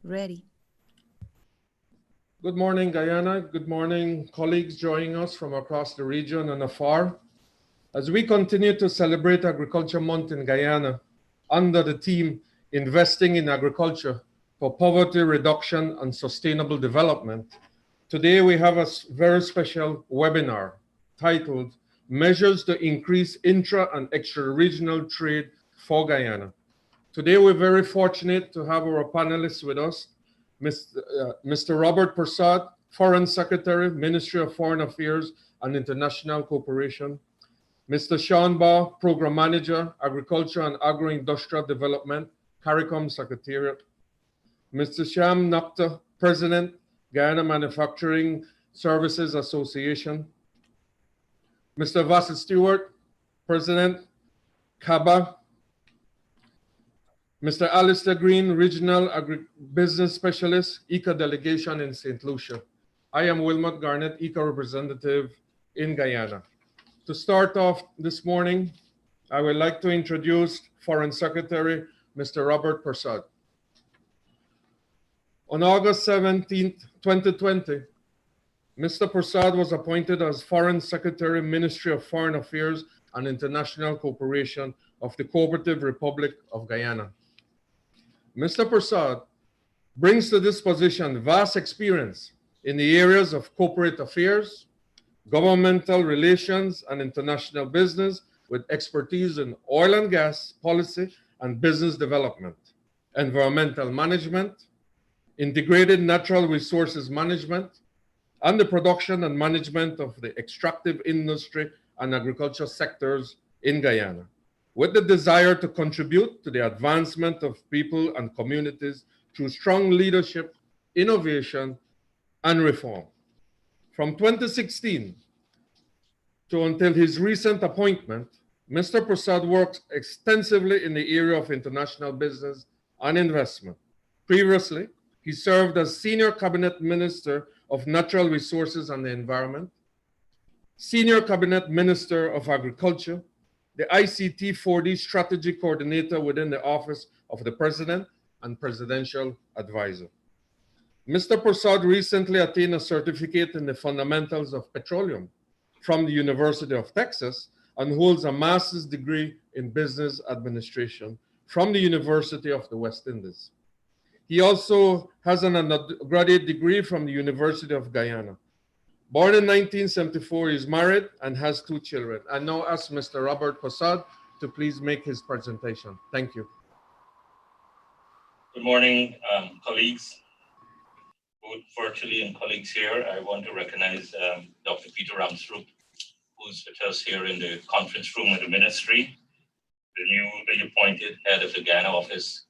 Ready. Good morning, Guyana. Good morning, colleagues joining us from across the region and afar. As we continue to celebrate Agriculture Month in Guyana under the theme Investing in Agriculture for Poverty Reduction and Sustainable Development, today we have a very special webinar titled Measures to Increase Intra and Extra-Regional Trade for Guyana. Today we're very fortunate to have our panelists with us, Mr. Robertprasad, Foreign Secretary, Ministry of Foreign Affairs and International Cooperation, Mr. Shanba, Program Manager, Agriculture and Agro-Industrial Development, Caricom Secretariat, Mr. Sham Nakta, President, Guyana Manufacturing Services Association, Mr. Vasyl Stewart, President, CABA, Mr. Alistair Green, Regional Agribusiness Specialist, ICA Delegation in St. Lucia. I am Wilmot Garnett, ICA Representative in Guyana. To start off this morning, I would like to introduce Foreign Secretary, Mr. Robertprasad. On August 17, 2020, Mr. Prasad was appointed as Foreign Secretary, Ministry of Foreign Affairs and International Cooperation of the Cooperative Republic of Guyana. Mr. Prasad brings to this position vast experience in the areas of corporate affairs, governmental relations, and international business, with expertise in oil and gas policy and business development, environmental management, integrated natural resources management, and the production and management of the extractive industry and agriculture sectors in Guyana, with the desire to contribute to the advancement of people and communities through strong leadership, innovation, and reform. From 2016 to until his recent appointment, Mr. Prasad worked extensively in the area of international business and investment. Previously, he served as Senior Cabinet Minister of Natural Resources and the Environment, Senior Cabinet Minister of Agriculture, the ICT 4D Strategy Coordinator within the Office of the President and Presidential Advisor. Mr. Prasad recently attained a certificate in the fundamentals of petroleum from the University of Texas and holds a master's degree in business administration from the University of the West Indies. He also has an undergraduate degree from the University of Guyana. Born in 1974, he is married and has 2 children. I now ask Mr. Robertprasad to please make his presentation. Thank you. Good morning, colleagues, both virtually and colleagues here. I want to recognize Dr. Peter Ramsrup, who's with us here in the conference room of the ministry, the newly appointed head of the Guyana Office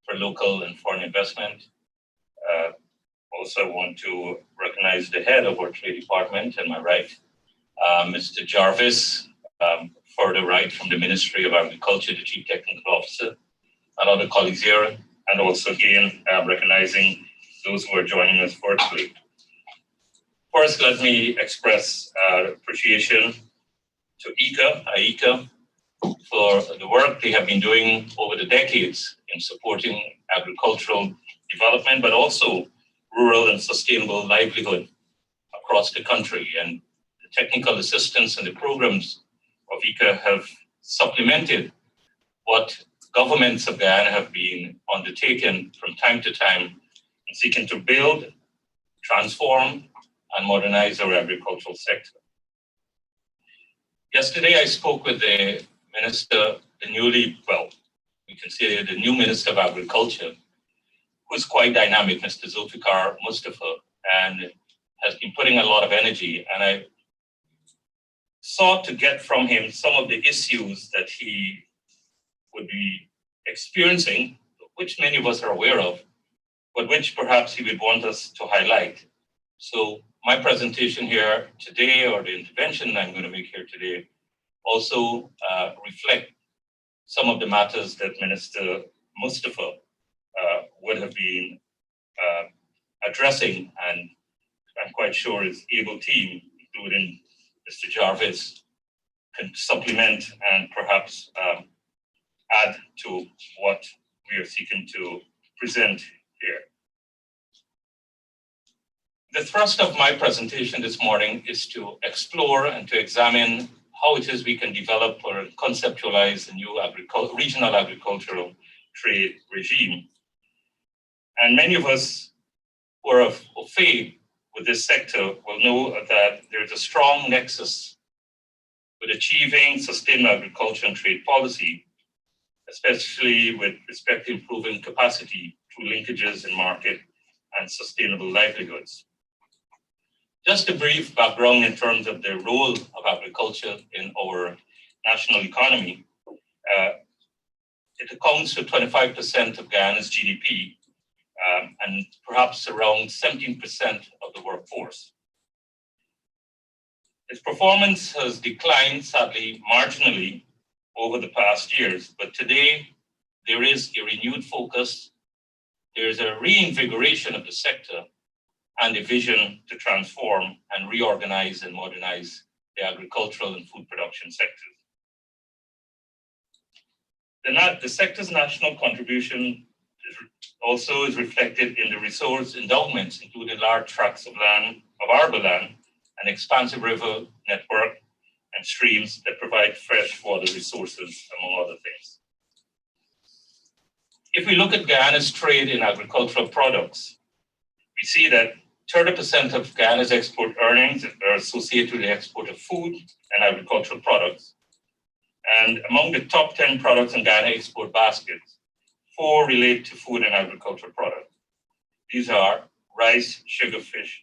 for Local and Foreign Investment. Also want to recognize the head of our Trade Department on my right, Mr. Jarvis, further right from the Ministry of Agriculture, the Chief Technical Officer, and other colleagues here, and also again recognizing those who are joining us virtually. First, let me express appreciation to ICA for the work they have been doing over the decades in supporting agricultural development, but also rural and sustainable livelihood across the country. And the technical assistance and the programs of ICA have supplemented what governments of Guyana have been undertaken from time to time in seeking to build, transform, and modernize our agricultural sector. Yesterday, I spoke with the minister, the new Minister of Agriculture, who's quite dynamic, Mr. Zulfikar Mustafa, and has been putting a lot of energy. And I sought to get from him some of the issues that he would be experiencing, which many of us are aware of, but which perhaps he would want us to highlight. So my presentation here today, or the intervention I'm going to make here today, also reflect some of the matters that Minister Mustafa would have been addressing, and I'm quite sure his able team, including Mr. Jarvis, can supplement and perhaps add to what we are seeking to present here. The thrust of my presentation this morning is to explore and to examine how it is we can develop or conceptualize a new regional agricultural trade regime. And many of us who are of faith with this sector will know that there's a strong nexus with achieving sustainable agriculture and trade policy, especially with respect to improving capacity through linkages in market and sustainable livelihoods. Just a brief background in terms of the role of agriculture in our national economy. It accounts for 25% of Guyana's GDP and perhaps around 17% of the workforce. Its performance has declined, sadly, marginally over the past years, but today there is a renewed focus, there is a reinvigoration of the sector, and a vision to transform and reorganize and modernize the agricultural and food production sectors. The sector's national contribution also is reflected in the resource endowments, including large tracts of land, of arable land, an expansive river network, and streams that provide fresh water resources, among other things. If we look at Guyana's trade in agricultural products, we see that 30% of Guyana's export earnings are associated with the export of food and agricultural products. And among the top 10 products in Guyana export baskets, 4 relate to food and agricultural products. These are rice, sugar, fish,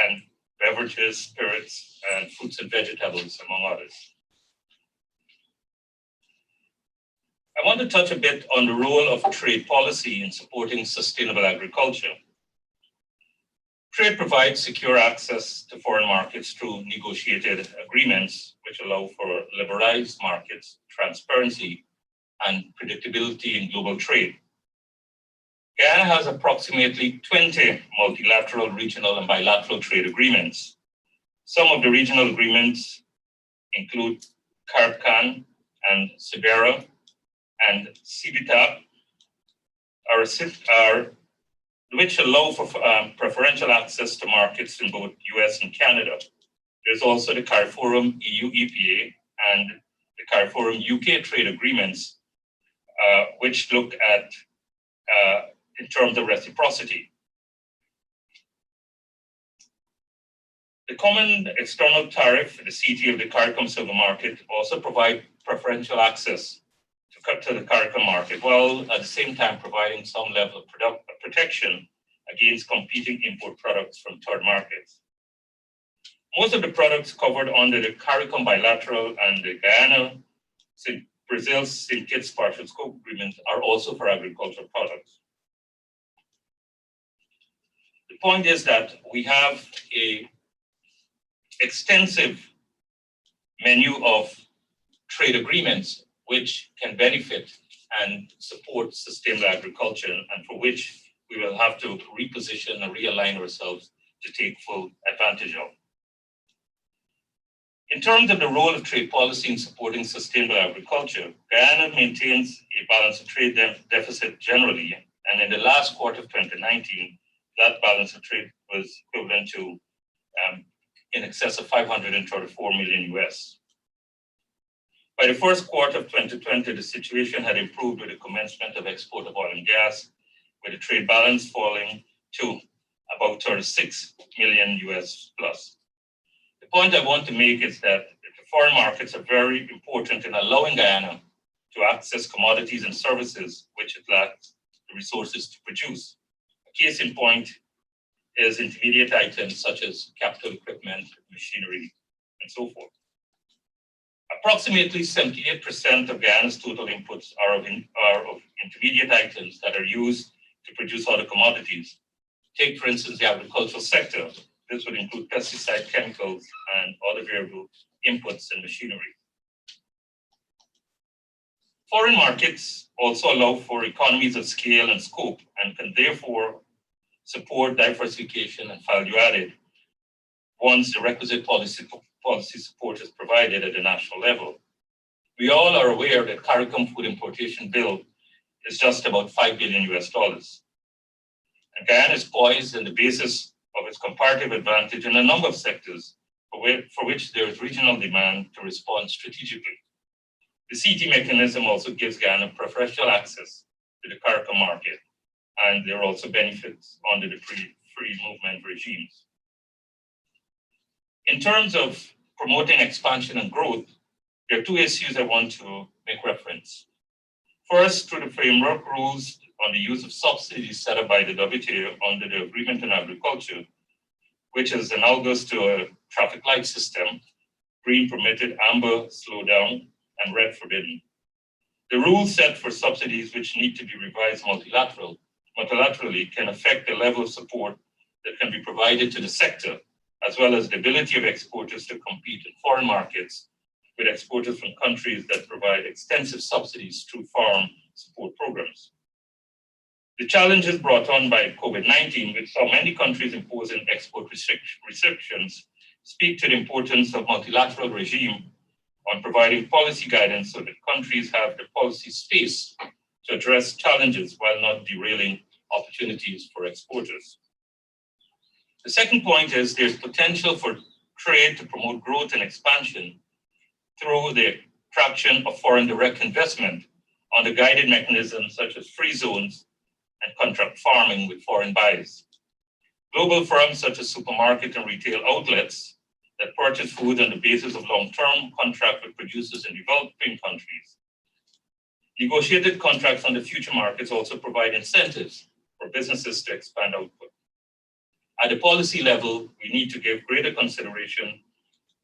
and beverages, spirits, and fruits and vegetables, among others. I want to touch a bit on the role of trade policy in supporting sustainable agriculture. Trade provides secure access to foreign markets through negotiated agreements, which allow for liberalized markets, transparency, and predictability in global trade. Guyana has approximately 20 multilateral, regional, and bilateral trade agreements. Some of the regional agreements include Caricom and Sibera and CBTAP, which allow for preferential access to markets in both US and Canada. There's also the Caricom EU EPA and the Caricom UK trade agreements, which look at in terms of reciprocity. The common external tariff, the CT of the Caricom silver market, also provide preferential access to the Caricom market, while at the same time providing some level of protection against competing import products from third markets. Most of the products covered under the Caricom bilateral and the Guyana, Brazil's St. Kitts partial scope agreement are also for agricultural products. The point is that we have an extensive menu of trade agreements which can benefit and support sustainable agriculture, and for which we will have to reposition and realign ourselves to take full advantage of. In terms of the role of trade policy in supporting sustainable agriculture, Guyana maintains a balance of trade deficit generally, and in the last quarter of 2019, that balance of trade was equivalent to in excess of 534 million US. By the first quarter of 2020, the situation had improved with the commencement of export of oil and gas, with the trade balance falling to about 36 million US plus. The point I want to make is that the foreign markets are very important in allowing Guyana to access commodities and services which it lacks the resources to produce. A case in point is intermediate items such as capital equipment, machinery, and so forth. Approximately 78% of Guyana's total inputs are of intermediate items that are used to produce other commodities. Take, for instance, the agricultural sector. This would include pesticide, chemicals, and other variable inputs and machinery. Foreign markets also allow for economies of scale and scope and can therefore support diversification and value added once the requisite policy support is provided at the national level. We all are aware that Caricom food importation bill is just about $5 billion US. And Guyana is poised on the basis of its comparative advantage in a number of sectors for which there is regional demand to respond strategically. The CT mechanism also gives Guyana preferential access to the Caricom market, and there are also benefits under the free movement regimes. In terms of promoting expansion and growth, there are two issues I want to make reference. First, through the framework rules on the use of subsidies set up by the WTO under the Agreement on Agriculture, which is analogous to a traffic light system, green permitted, amber slow down, and red forbidden. The rules set for subsidies which need to be revised multilaterally can affect the level of support that can be provided to the sector, as well as the ability of exporters to compete in foreign markets with exporters from countries that provide extensive subsidies through farm support programs. The challenges brought on by COVID-19, which saw many countries imposing export restrictions, speak to the importance of multilateral regime on providing policy guidance so that countries have the policy space to address challenges while not derailing opportunities for exporters. The second point is there's potential for trade to promote growth and expansion through the attraction of foreign direct investment under guided mechanisms such as free zones and contract farming with foreign buyers. Global firms such as supermarket and retail outlets that purchase food on the basis of long-term contract with producers in developing countries. Negotiated contracts on the future markets also provide incentives for businesses to expand output. At the policy level, we need to give greater consideration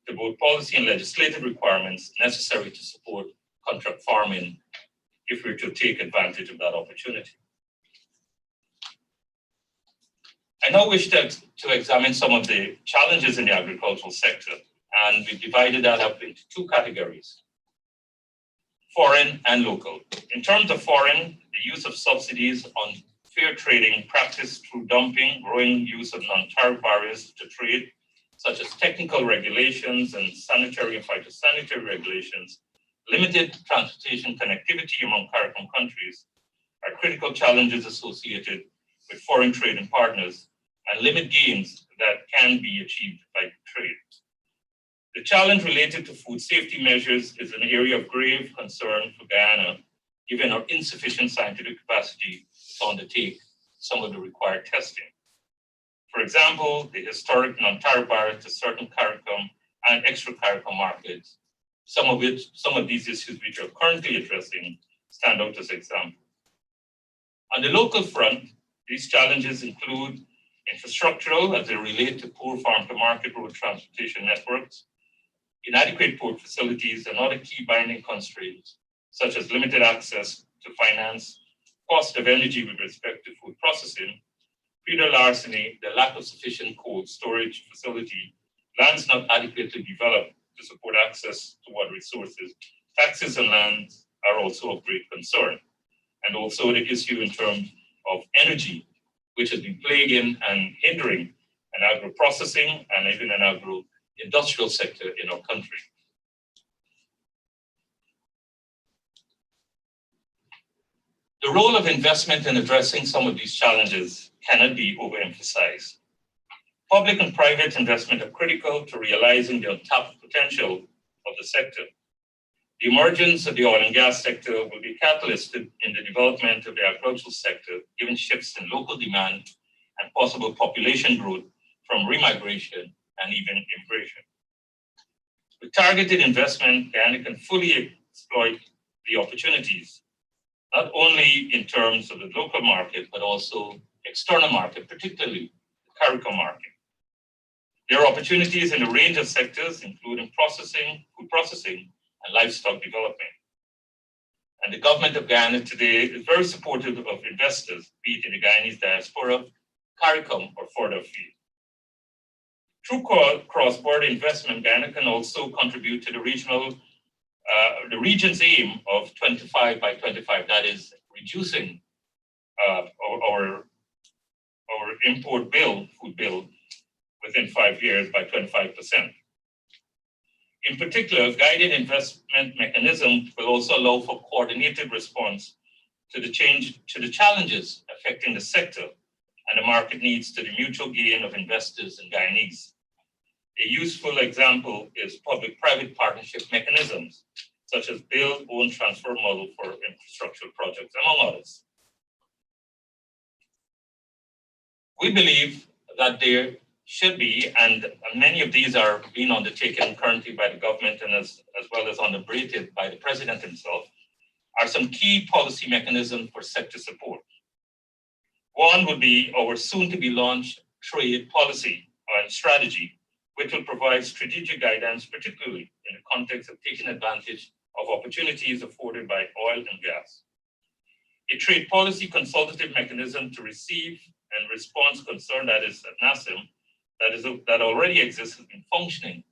to both policy and legislative requirements necessary to support contract farming if we're to take advantage of that opportunity. I now wish to examine some of the challenges in the agricultural sector, and we've divided that up into two categories, foreign and local. In terms of foreign, the use of subsidies on fair trading practiced through dumping, growing use of non-tariff barriers to trade, such as technical regulations and sanitary and phytosanitary regulations, limited transportation connectivity among Caricom countries are critical challenges associated with foreign trading partners and limit gains that can be achieved by trade. The challenge related to food safety measures is an area of grave concern for Guyana, given our insufficient scientific capacity to undertake some of the required testing. For example, the historic non-tariff barriers to certain Caricom and extra-Caricom markets, some of these issues which we're currently addressing stand out as examples. On the local front, these challenges include infrastructural as they relate to poor farm-to-market road transportation networks, inadequate port facilities, and other key binding constraints, such as limited access to finance, cost of energy with respect to food processing, feeder larceny, the lack of sufficient cold storage facility, lands not adequately developed to support access to water resources, taxes on lands are also of great concern. And also the issue in terms of energy, which has been plaguing and hindering an agro-processing and even an agro-industrial sector in our country. The role of investment in addressing some of these challenges cannot be overemphasized. Public and private investment are critical to realizing the untapped potential of the sector. The emergence of the oil and gas sector will be a catalyst in the development of the agricultural sector, given shifts in local demand and possible population growth from remigration and even immigration. With targeted investment, Guyana can fully exploit the opportunities, not only in terms of the local market, but also external market, particularly the Caricom market. There are opportunities in a range of sectors, including processing, food processing, and livestock development. And the government of Guyana today is very supportive of investors, be it in the Guyanese diaspora, Caricom, or further afield. Through cross-border investment, Guyana can also contribute to the region's aim of 25 by 25, that is reducing our import bill, food bill, within 5 years by 25%. In particular, guided investment mechanism will also allow for coordinated response to the challenges affecting the sector and the market needs to the mutual gain of investors and Guyanese. A useful example is public-private partnership mechanisms, such as build, own, transfer model for infrastructural projects, among others. We believe that there should be, and many of these are being undertaken currently by the government and as well as underbrated by the president himself, are some key policy mechanisms for sector support. One would be our soon-to-be launched trade policy and strategy, which will provide strategic guidance, particularly in the context of taking advantage of opportunities afforded by oil and gas. A trade policy consultative mechanism to receive and respond concern that is at NASIM, that already exists has been functioning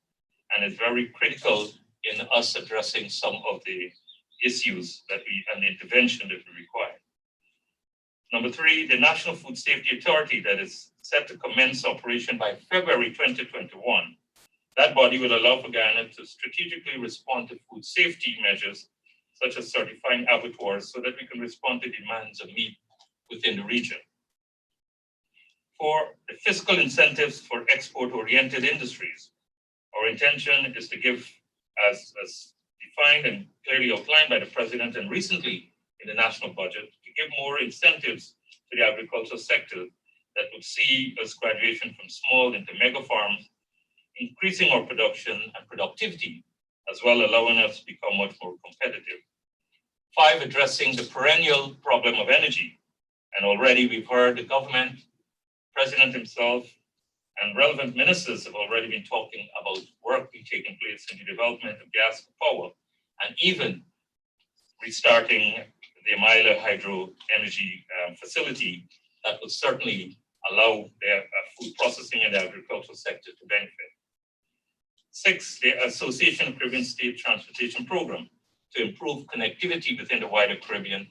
and is very critical in us addressing some of the issues and the intervention that we require. Number three, the National Food Safety Authority that is set to commence operation by February 2021. That body will allow for Guyana to strategically respond to food safety measures, such as certifying abattoirs, so that we can respond to demands of meat within the region. For the fiscal incentives for export-oriented industries, our intention is to give, as defined and clearly outlined by the president and recently in the national budget, to give more incentives to the agricultural sector that would see us graduation from small into mega farms, increasing our production and productivity, as well allowing us to become much more competitive. Five, addressing the perennial problem of energy. And already we've heard the government, president himself, and relevant ministers have already been talking about work being taking place in the development of gas power, and even restarting the Amaila hydro energy facility that will certainly allow their food processing and the agricultural sector to benefit. Six, the Association of Caribbean State Transportation Program to improve connectivity within the wider Caribbean,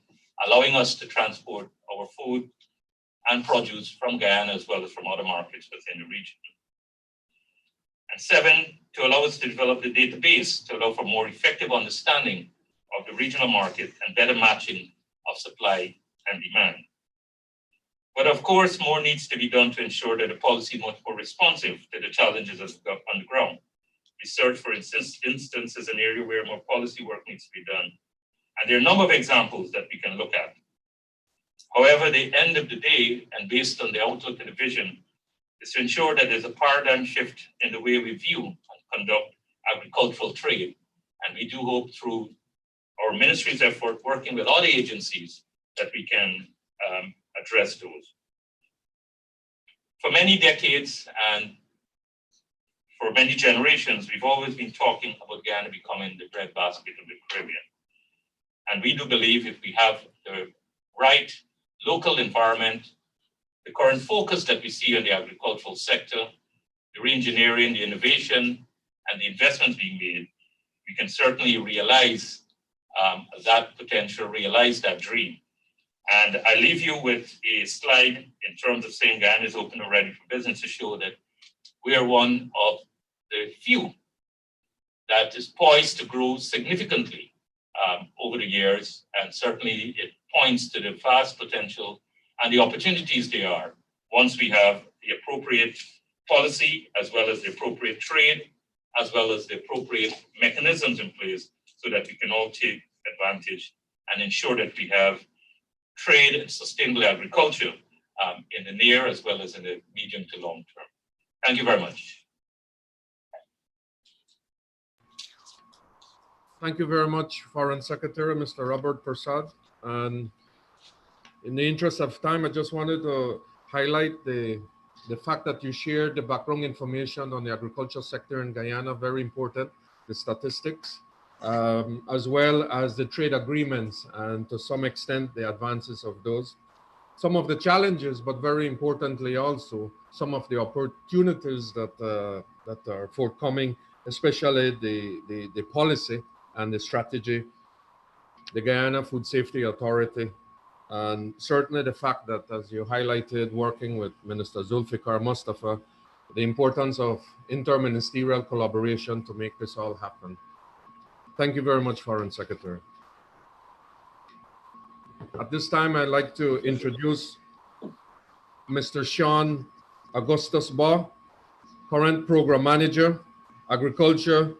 allowing us to transport our food and produce from Guyana as well as from other markets within the region. And seven, to allow us to develop the database to allow for more effective understanding of the regional market and better matching of supply and demand. But of course, more needs to be done to ensure that the policy is much more responsive to the challenges on the ground. Research, for instance, is an area where more policy work needs to be done. And there are a number of examples that we can look at. However, the end of the day, and based on the outlook and the vision, is to ensure that there's a paradigm shift in the way we view and conduct agricultural trade. And we do hope through our ministry's effort, working with other agencies, that we can address those. For many decades and for many generations, we've always been talking about Guyana becoming the breadbasket of the Caribbean. And we do believe if we have the right local environment, the current focus that we see on the agricultural sector, the re-engineering, the innovation, and the investments being made, we can certainly realize that potential, realize that dream. And I leave you with a slide in terms of saying Guyana is open and ready for business to show that we are one of the few that is poised to grow significantly over the years. And certainly it points to the vast potential and the opportunities there are once we have the appropriate policy, as well as the appropriate trade, as well as the appropriate mechanisms in place so that we can all take advantage and ensure that we have trade and sustainable agriculture in the near as well as in the medium to long term. Thank you very much. Thank you very much, Foreign Secretary, Mr. Robertprasad. And in the interest of time, I just wanted to highlight the fact that you shared the background information on the agriculture sector in Guyana, very important, the statistics, as well as the trade agreements, and to some extent, the advances of those. Some of the challenges, but very importantly also, some of the opportunities that are forthcoming, especially the policy and the strategy, the Guyana Food Safety Authority, and certainly the fact that, as you highlighted, working with Minister Zulfikar Mustafa, the importance of interministerial collaboration to make this all happen. Thank you very much, Foreign Secretary. At this time, I'd like to introduce Mr. Sean Augustus Ba, current Program Manager, Agriculture,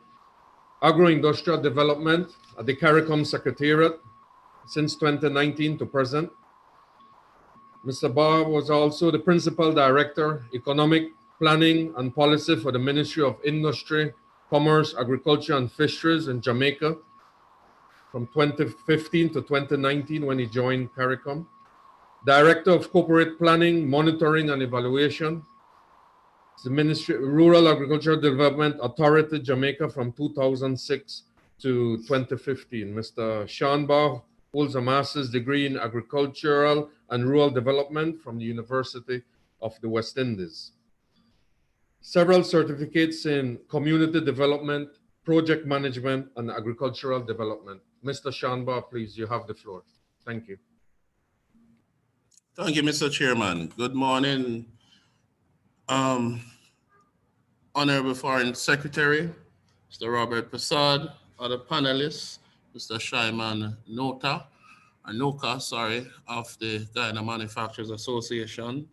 Agro-Industrial Development at the Caricom Secretariat since 2019 to present. Mr. Ba was also the Principal Director, Economic Planning and Policy for the Ministry of Industry, Commerce, Agriculture and Fisheries in Jamaica from 2015 to 2019 when he joined Caricom. Director of Corporate Planning, Monitoring and Evaluation, the Ministry Rural Agricultural Development Authority, Jamaica from 2006 to 2015. Mr. Shanba holds a master's degree in agricultural and rural development from the University of the West Indies. Several certificates in community development, project management, and agricultural development. Mr. Shanba, please, you have the floor. Thank you. Thank you, Mr. Chairman. Good morning, Honorable Foreign Secretary, Mr. Robertprasad, other panelists, Mr. Shaiman Noka, of the Guyana Manufacturers Association,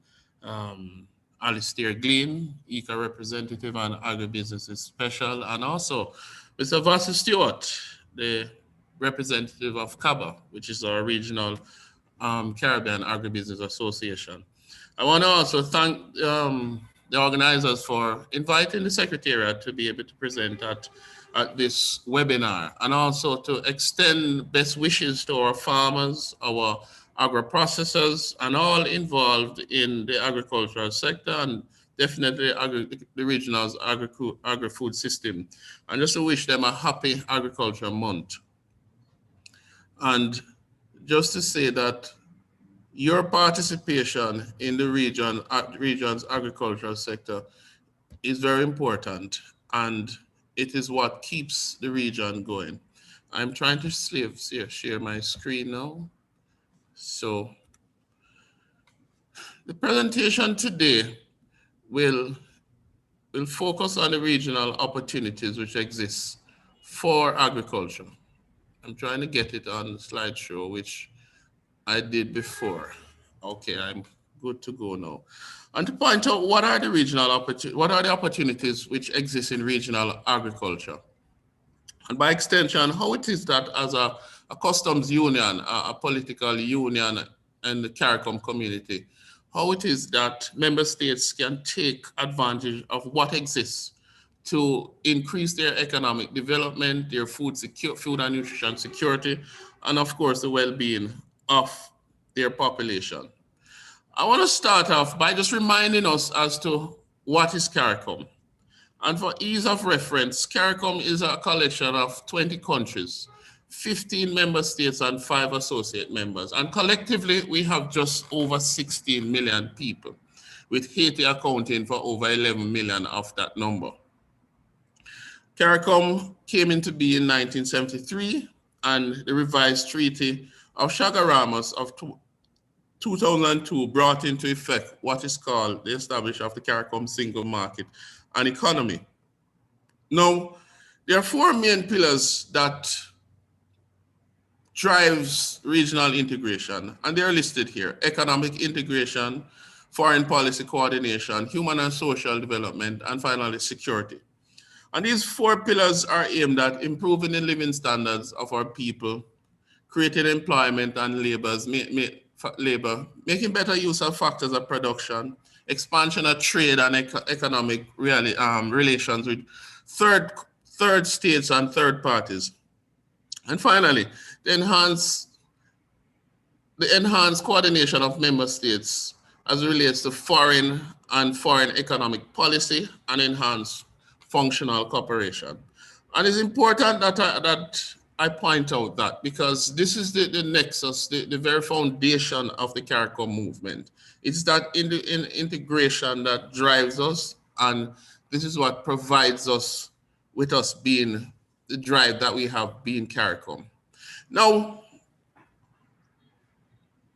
Alistair Glean, ECA representative and agribusinesses special, and also Mr. Vasyl Stewart, the representative of CABA, which is our regional Caribbean Agribusiness Association. I want to also thank the organizers for inviting the Secretariat to be able to present at this webinar, and also to extend best wishes to our farmers, our agro-processors, and all involved in the agricultural sector, and definitely the regional's agri-food system. And just to wish them a happy agriculture month. And just to say that your participation in the region's agricultural sector is very important, and it is what keeps the region going. I'm trying to share my screen now. So the presentation today will focus on the regional opportunities which exist for agriculture. I'm trying to get it on the slideshow, which I did before. Okay, I'm good to go now. And to point out what are the opportunities which exist in regional agriculture, and by extension, how it is that as a customs union, a political union, and the Caricom community, how it is that member states can take advantage of what exists to increase their economic development, their food and nutrition security, and of course the well-being of their population. I want to start off by just reminding us as to what is Caricom. And for ease of reference, Caricom is a collection of 20 countries, 15 member states and 5 associate members. And collectively, we have just over 16 million people, with Haiti accounting for over 11 million of that number. Caricom came into being in 1973, and the revised Treaty of Chaguaramas of 2002 brought into effect what is called the establishment of the Caricom single market and economy. Now, there are 4 main pillars that drives regional integration, and they're listed here: economic integration, foreign policy coordination, human and social development, and finally security. And these 4 pillars are aimed at improving the living standards of our people, creating employment and making better use of factors of production, expansion of trade and economic relations with third states and third parties. And finally, the enhanced coordination of member states as it relates to foreign economic policy and enhanced functional cooperation. And it's important that I point out that, because this is the nexus, the very foundation of the Caricom movement. It's that integration that drives us, and this is what provides us with us being the drive that we have being Caricom. Now,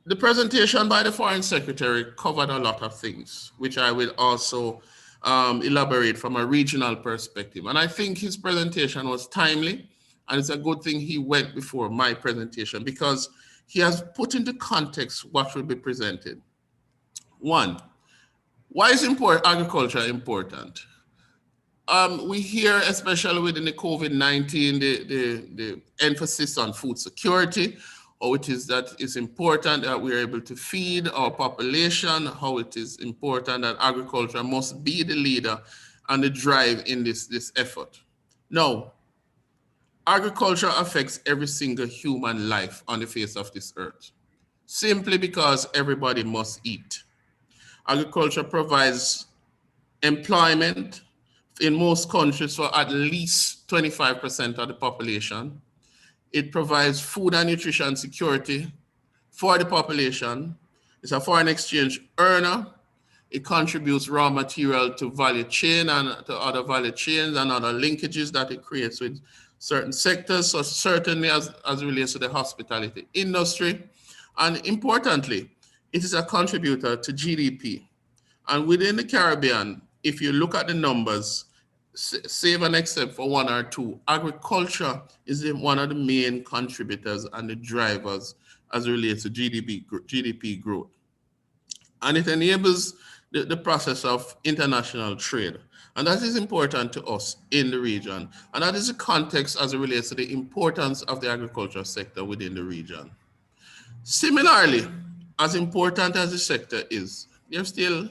the presentation by the Foreign Secretary covered a lot of things, which I will also elaborate from a regional perspective. And I think his presentation was timely, and it's a good thing he went before my presentation, because he has put into context what will be presented. 1, Why is agriculture important? We hear, especially within the COVID-19, the emphasis on food security, how it is that it's important that we're able to feed our population, how it is important that agriculture must be the leader and the drive in this effort. Now, agriculture affects every single human life on the face of this earth, simply because everybody must eat. Agriculture provides employment in most countries for at least 25% of the population. It provides food and nutrition security for the population. It's a foreign exchange earner. It contributes raw material to value chain and to other value chains and other linkages that it creates with certain sectors, so certainly as it relates to the hospitality industry. And importantly, it is a contributor to GDP. And within the Caribbean, if you look at the numbers, save and except for one or two, agriculture is one of the main contributors and the drivers as it relates to GDP growth. And it enables the process of international trade. And that is important to us in the region. And that is the context as it relates to the importance of the agriculture sector within the region. Similarly, as important as the sector is, there still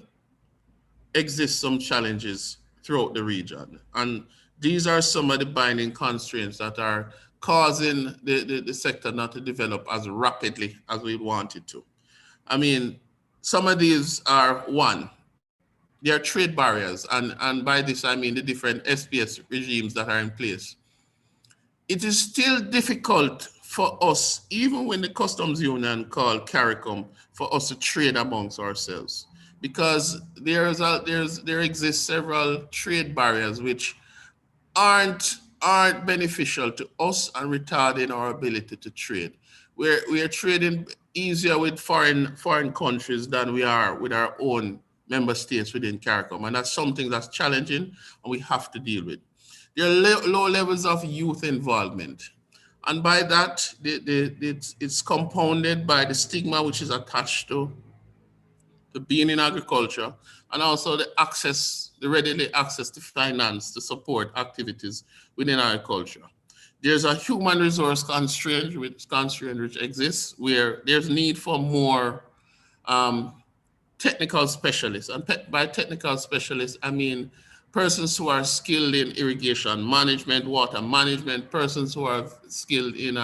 exist some challenges throughout the region. And these are some of the binding constraints that are causing the sector not to develop as rapidly as we want it to. I mean, some of these are one, they are trade barriers. And by this, I mean the different SPS regimes that are in place. It is still difficult for us, even when the customs union called Caricom, for us to trade amongst ourselves, because there exist several trade barriers which aren't beneficial to us and retarding our ability to trade. We are trading easier with foreign countries than we are with our own member states within CARICOM, and that's something that's challenging and we have to deal with. There are low levels of youth involvement, and by that, it's compounded by the stigma which is attached to being in agriculture, and also the readily access to finance to support activities within agriculture. There's a human resource constraint which exists, where there's need for more technical specialists. And by technical specialists, I mean persons who are skilled in irrigation management, water management, persons who are skilled in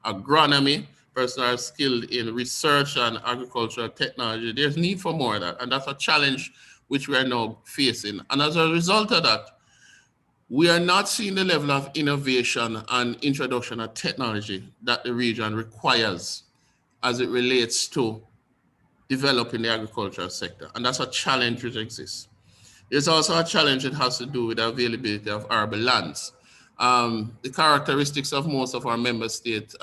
agronomy, persons who are skilled in research and agricultural technology. There's need for more of that. And that's a challenge which we are now facing. And as a result of that, we are not seeing the level of innovation and introduction of technology that the region requires as it relates to developing the agricultural sector. And that's a challenge which exists. There's also a challenge that has to do with the availability of arable lands. The characteristics of most of our member states,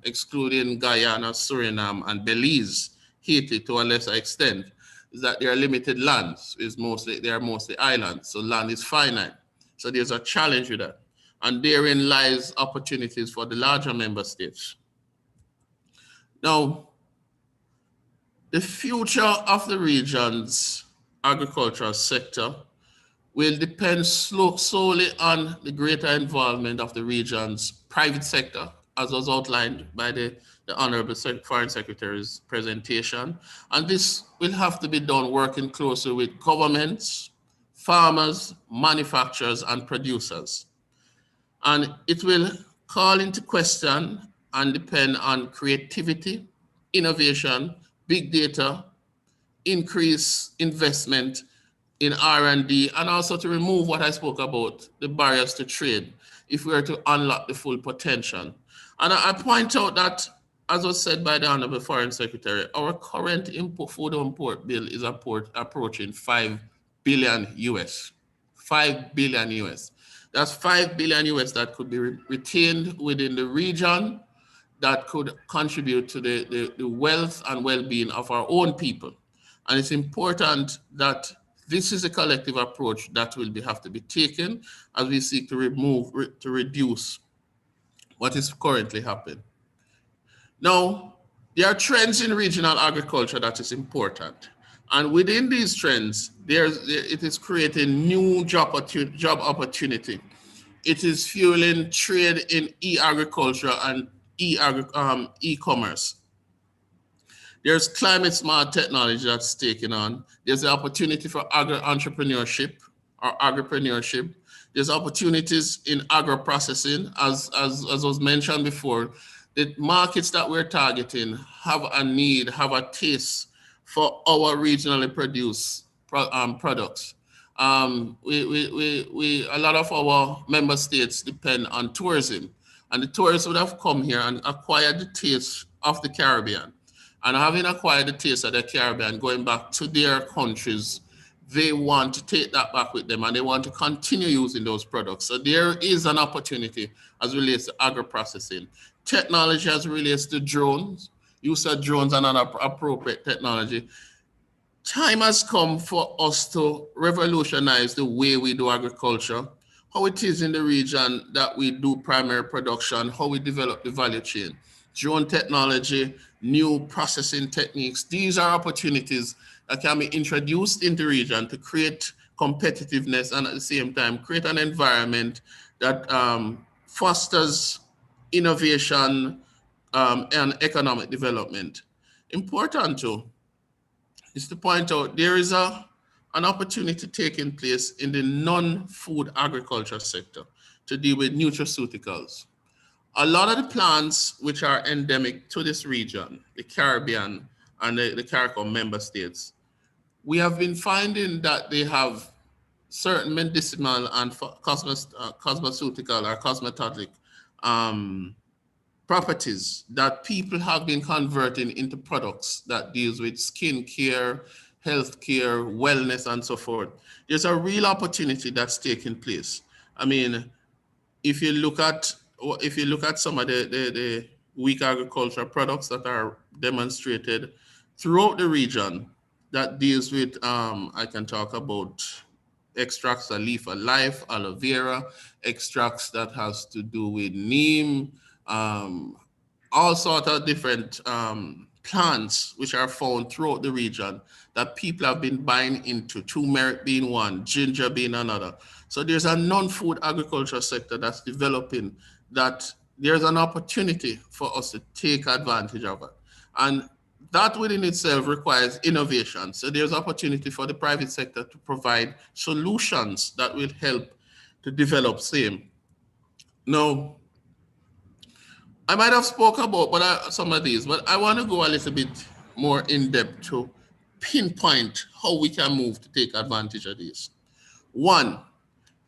excluding Guyana, Suriname, and Belize, Haiti to a lesser extent, is that they are limited lands. They are mostly islands, so land is finite. So there's a challenge with that. And therein lies opportunities for the larger member states. Now, the future of the region's agricultural sector will depend solely on the greater involvement of the region's private sector, as was outlined by the Honorable Foreign Secretary's presentation. And this will have to be done working closely with governments, farmers, manufacturers, and producers. And it will call into question and depend on creativity, innovation, big data, increase investment in R&D, and also to remove what I spoke about, the barriers to trade, if we are to unlock the full potential. And I point out that, as was said by the Honorable Foreign Secretary, our current food import bill is approaching 5 billion US. 5 billion US. That's 5 billion US that could be retained within the region, that could contribute to the wealth and well-being of our own people. And it's important that this is a collective approach that will have to be taken as we seek to reduce what is currently happening. Now, there are trends in regional agriculture that is important. And within these trends, it is creating new job opportunity. It is fueling trade in e-agriculture and e-commerce. There's climate smart technology that's taken on. There's the opportunity for agri-entrepreneurship or agripreneurship. There's opportunities in agro-processing, as was mentioned before. The markets that we're targeting have a need, have a taste for our regionally produced products. A lot of our member states depend on tourism, and the tourists would have come here and acquired the taste of the Caribbean. And having acquired the taste of the Caribbean, going back to their countries, they want to take that back with them and they want to continue using those products. So there is an opportunity as relates to agro-processing. Technology as relates to drones, use of drones and other appropriate technology. Time has come for us to revolutionize the way we do agriculture, how it is in the region that we do primary production, how we develop the value chain. Drone technology, new processing techniques, these are opportunities that can be introduced into the region to create competitiveness and at the same time create an environment that fosters innovation and economic development. Important too is to point out there is an opportunity taking place in the non-food agriculture sector to deal with nutraceuticals. A lot of the plants which are endemic to this region, the Caribbean and the Caricom member states, we have been finding that they have certain medicinal and cosmeceutical or cosmetic properties that people have been converting into products that deals with skin care, health care, wellness, and so forth. There's a real opportunity that's taking place. I mean, if you look at some of the weak agricultural products that are demonstrated throughout the region that deals with I can talk about extracts of leaf of life, aloe vera, extracts that has to do with neem, all sorts of different plants which are found throughout the region that people have been buying into, turmeric being one, ginger being another. So there's a non-food agriculture sector that's developing that there's an opportunity for us to take advantage of it. And that within itself requires innovation. So there's opportunity for the private sector to provide solutions that will help to develop same. Now, I might have spoke about some of these, but I want to go a little bit more in depth to pinpoint how we can move to take advantage of this. One,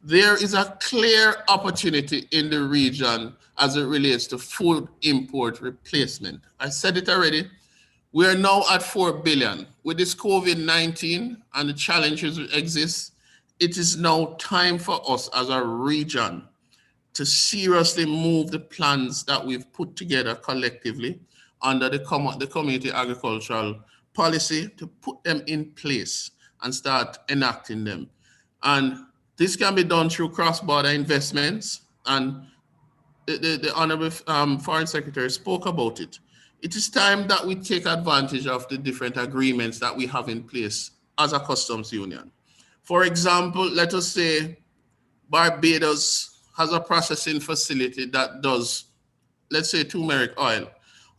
there is a clear opportunity in the region as it relates to food import replacement. I said it already. We are now at 4 billion. With this COVID-19 and the challenges that exist, it is now time for us as a region to seriously move the plans that we've put together collectively under the community agricultural policy to put them in place and start enacting them. And this can be done through cross-border investments, and the Honorable Foreign Secretary spoke about it. It is time that we take advantage of the different agreements that we have in place as a customs union. For example, let us say Barbados has a processing facility that does, let's say, turmeric oil.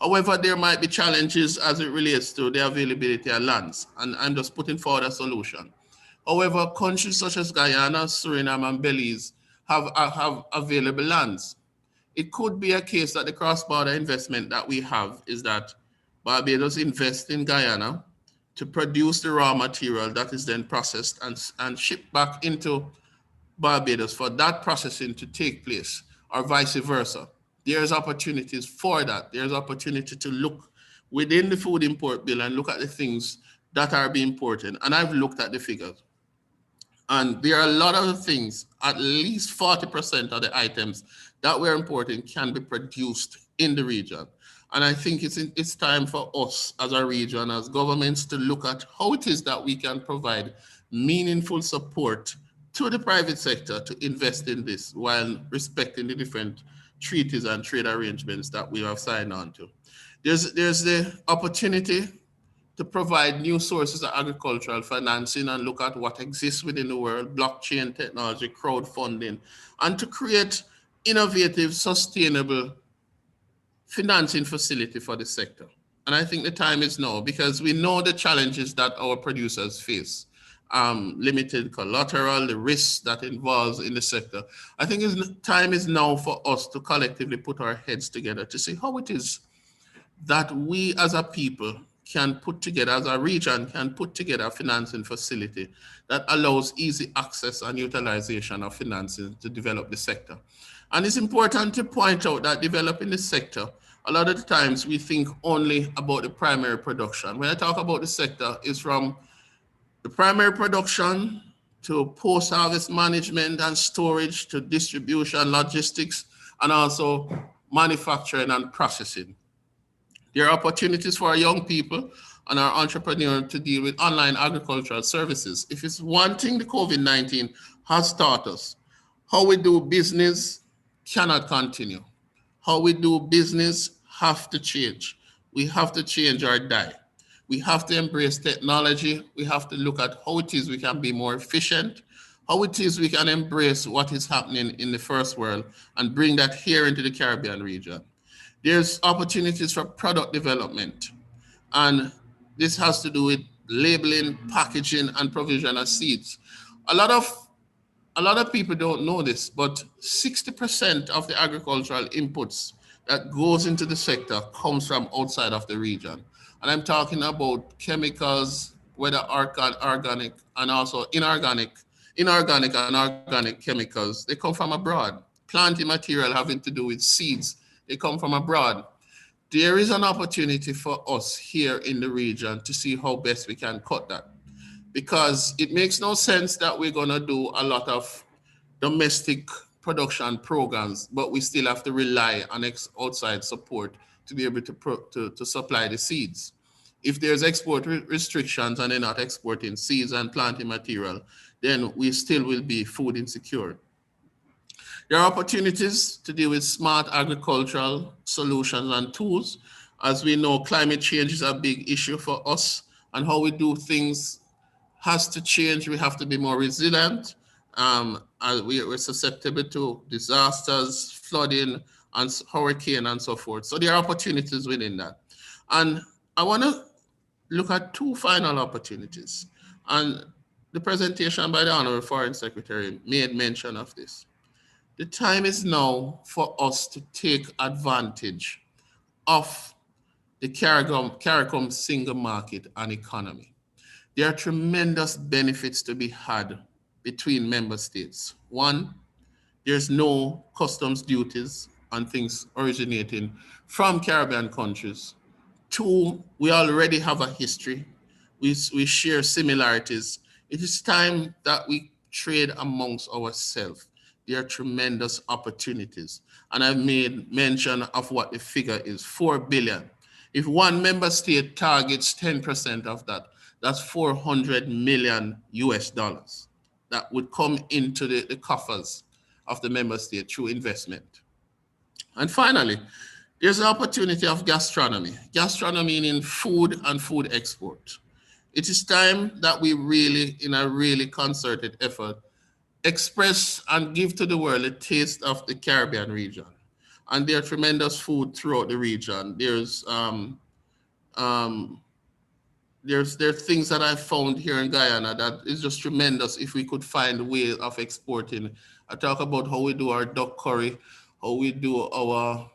However, there might be challenges as it relates to the availability of lands, and I'm just putting forward a solution. However, countries such as Guyana, Suriname, and Belize have available lands. It could be a case that the cross-border investment that we have is that Barbados invest in Guyana to produce the raw material that is then processed and shipped back into Barbados for that processing to take place, or vice versa. There's opportunities for that. There's opportunity to look within the food import bill and look at the things that are being imported. And I've looked at the figures. And there are a lot of things, at least 40% of the items that we're importing can be produced in the region. And I think it's time for us as a region, as governments, to look at how it is that we can provide meaningful support to the private sector to invest in this while respecting the different treaties and trade arrangements that we have signed on to. There's the opportunity to provide new sources of agricultural financing and look at what exists within the world, blockchain technology, crowdfunding, and to create innovative, sustainable financing facility for the sector. And I think the time is now because we know the challenges that our producers face. Limited collateral, the risks that involves in the sector. I think time is now for us to collectively put our heads together to see how it is that we as a people can put together, as a region, can put together a financing facility that allows easy access and utilization of financing to develop the sector. And it's important to point out that developing the sector, a lot of the times we think only about the primary production. When I talk about the sector, it's from the primary production to post-harvest management and storage to distribution, logistics, and also manufacturing and processing. There are opportunities for our young people and our entrepreneurs to deal with online agricultural services. If it's one thing the COVID-19 has taught us, how we do business cannot continue. How we do business have to change. We have to change or die. We have to embrace technology. We have to look at how it is we can be more efficient, how it is we can embrace what is happening in the first world and bring that here into the Caribbean region. There's opportunities for product development. And this has to do with labeling, packaging, and provision of seeds. A lot of people don't know this, but 60% of the agricultural inputs that goes into the sector comes from outside of the region. And I'm talking about chemicals, whether organic and also inorganic and organic chemicals. They come from abroad. Planting material having to do with seeds, they come from abroad. There is an opportunity for us here in the region to see how best we can cut that. Because it makes no sense that we're going to do a lot of domestic production programs, but we still have to rely on outside support to be able to supply the seeds. If there's export restrictions and they're not exporting seeds and planting material, then we still will be food insecure. There are opportunities to deal with smart agricultural solutions and tools. As we know, climate change is a big issue for us, and how we do things has to change. We have to be more resilient. We're susceptible to disasters, flooding, and hurricane, and so forth. So there are opportunities within that. And I want to look at two final opportunities. And the presentation by the Honorable Foreign Secretary made mention of this. The time is now for us to take advantage of the Caricom single market and economy. There are tremendous benefits to be had between member states. One, there's no customs duties on things originating from Caribbean countries. Two, we already have a history. We share similarities. It is time that we trade amongst ourselves. There are tremendous opportunities. And I've made mention of what the figure is, 4 billion. If one member state targets 10% of that, that's 400 million US dollars that would come into the coffers of the member state through investment. And finally, there's the opportunity of gastronomy. Gastronomy meaning food and food export. It is time that we really, in a really concerted effort, express and give to the world a taste of the Caribbean region. And there are tremendous food throughout the region. There are things that I found here in Guyana that is just tremendous if we could find a way of exporting. I talk about how we do our duck curry, how we do our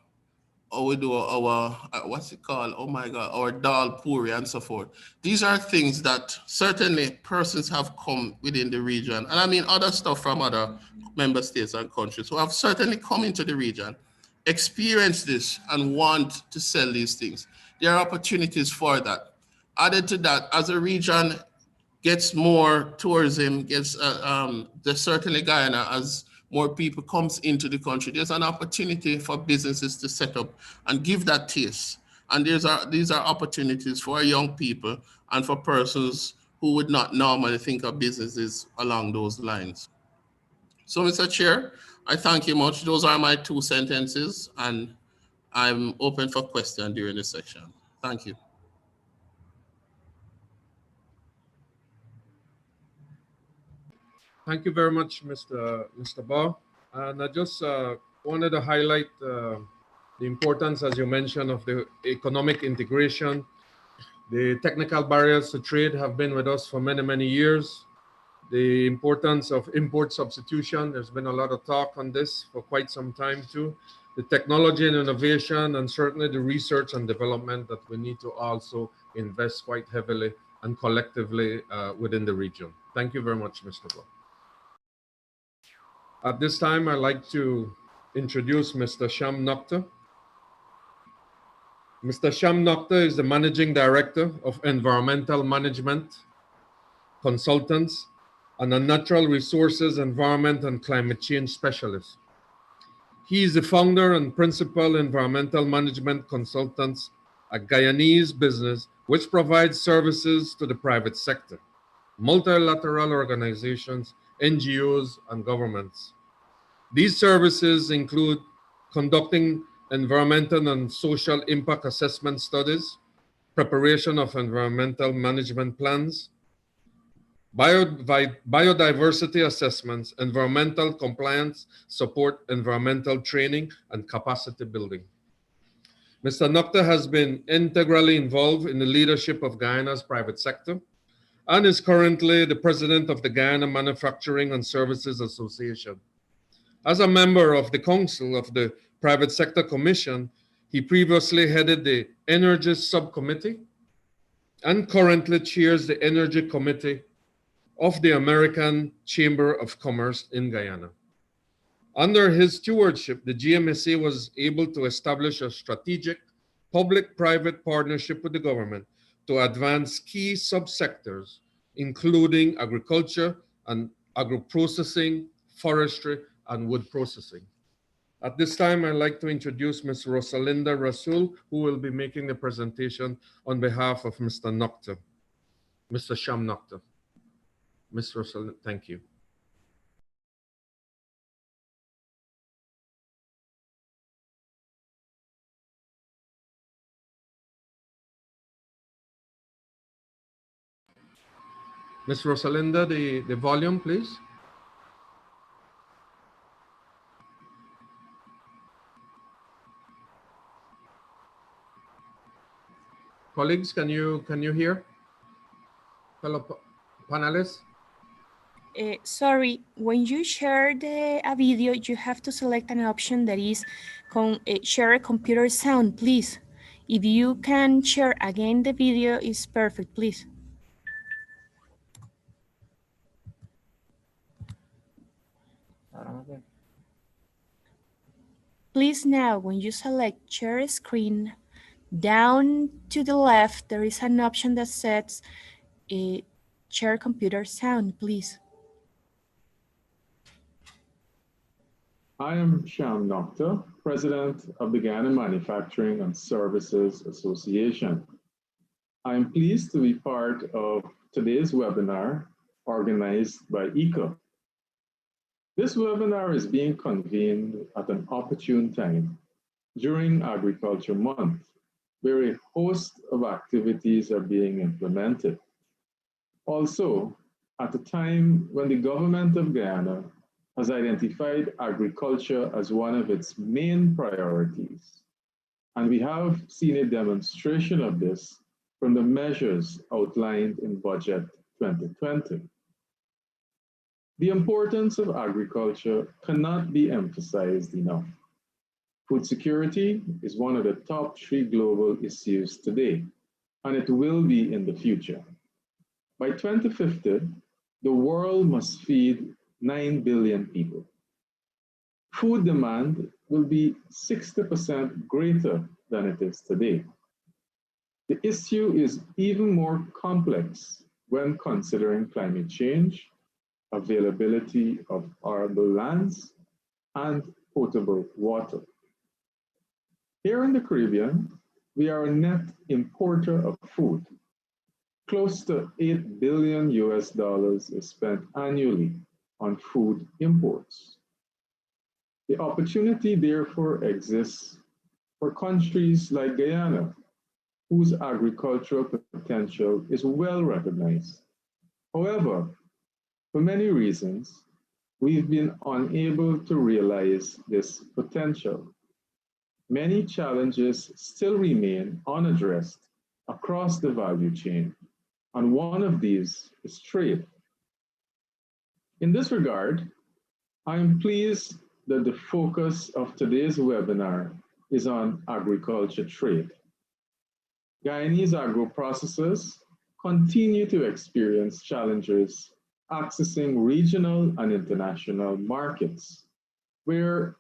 what's it called? Oh my God, our dal puri and so forth. These are things that certainly persons have come within the region. And I mean other stuff from other member states and countries who have certainly come into the region, experienced this and want to sell these things. There are opportunities for that. Added to that, as a region gets more tourism, certainly Guyana, as more people comes into the country, there's an opportunity for businesses to set up and give that taste. And these are opportunities for young people and for persons who would not normally think of businesses along those lines. So, Mr. Chair, I thank you much. Those are my 2 sentences, and I'm open for questions during this section. Thank you. Thank you very much, Mr. Ba. And I just wanted to highlight the importance, as you mentioned, of the economic integration. The technical barriers to trade have been with us for many, many years. The importance of import substitution, there's been a lot of talk on this for quite some time too. The technology and innovation, and certainly the research and development that we need to also invest quite heavily and collectively within the region. Thank you very much, Mr. Ba. At this time, I'd like to introduce Mr. Sham Nokta. Mr. Sham Nokta is the Managing Director of Environmental Management Consultants and a Natural Resources, Environment and Climate Change Specialist. He is the founder and principal environmental management consultant, a Guyanese business which provides services to the private sector, multilateral organizations, NGOs, and governments. These services include conducting environmental and social impact assessment studies, preparation of environmental management plans, biodiversity assessments, environmental compliance support, environmental training, and capacity building. Mr. Nokta has been integrally involved in the leadership of Guyana's private sector and is currently the president of the Guyana Manufacturing and Services Association. As a member of the Council of the Private Sector Commission, he previously headed the Energy Subcommittee and currently chairs the Energy Committee of the American Chamber of Commerce in Guyana. Under his stewardship, the GMSA was able to establish a strategic public-private partnership with the government to advance key subsectors, including agriculture and agro-processing, forestry, and wood processing. At this time, I'd like to introduce Ms. Rosalinda Rasul, who will be making the presentation on behalf of Mr. Nokta, Mr. Sham Nokta. Ms. Rosalinda, thank you. Ms. Rosalinda, the volume, please. Colleagues, can you hear? Fellow panelists? Sorry, when you share a video, you have to select an option that is share a computer sound, please. If you can share again the video, is perfect, please. Please now, when you select share screen, down to the left, there is an option that says share computer sound, please. I am Sham Nokta, President of the Guyana Manufacturing and Services Association. I am pleased to be part of today's webinar organized by ECA. This webinar is being convened at an opportune time during Agriculture Month, where a host of activities are being implemented. Also, at a time when the government of Guyana has identified agriculture as one of its main priorities, and we have seen a demonstration of this from the measures outlined in Budget 2020. The importance of agriculture cannot be emphasized enough. Food security is one of the top 3 global issues today, and it will be in the future. By 2050, the world must feed 9 billion people. Food demand will be 60% greater than it is today. The issue is even more complex when considering climate change, availability of arable lands, and potable water. Here in the Caribbean, we are a net importer of food. Close to $8 billion is spent annually on food imports. The opportunity therefore exists for countries like Guyana, whose agricultural potential is well recognized. However, For many reasons, we've been unable to realize this potential. Many challenges still remain unaddressed across the value chain, and one of these is trade. In this regard, I am pleased that the focus of today's webinar is on agriculture trade. Guyanese agro-processors continue to experience challenges accessing regional and international markets, where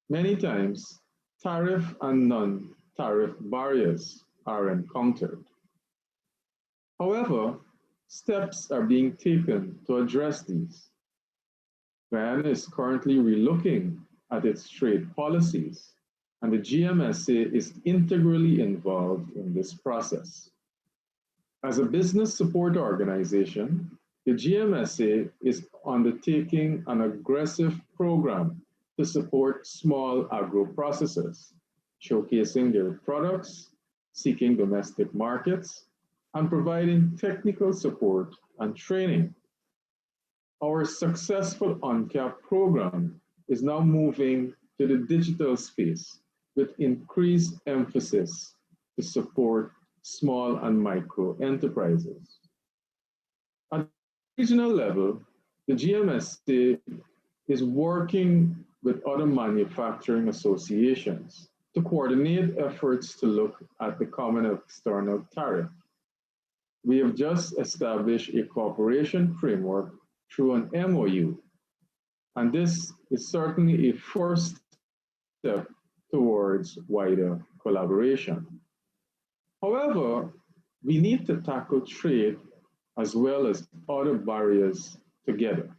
many times tariff and non-tariff barriers are encountered. However, steps are being taken to address these. Guyana is currently relooking at its trade policies, and the GMSA is integrally involved in this process. As a business support organization, the GMSA is undertaking an aggressive program to support small agro-processors, showcasing their products, seeking domestic markets, and providing technical support and training. Our successful UNCAP program is now moving to the digital space with increased emphasis to support small and micro enterprises. At the regional level, the GMSA is working with other manufacturing associations to coordinate efforts to look at the common external tariff. We have just established a cooperation framework through an MOU, and this is certainly a first step towards wider collaboration. However, we need to tackle trade as well as other barriers together.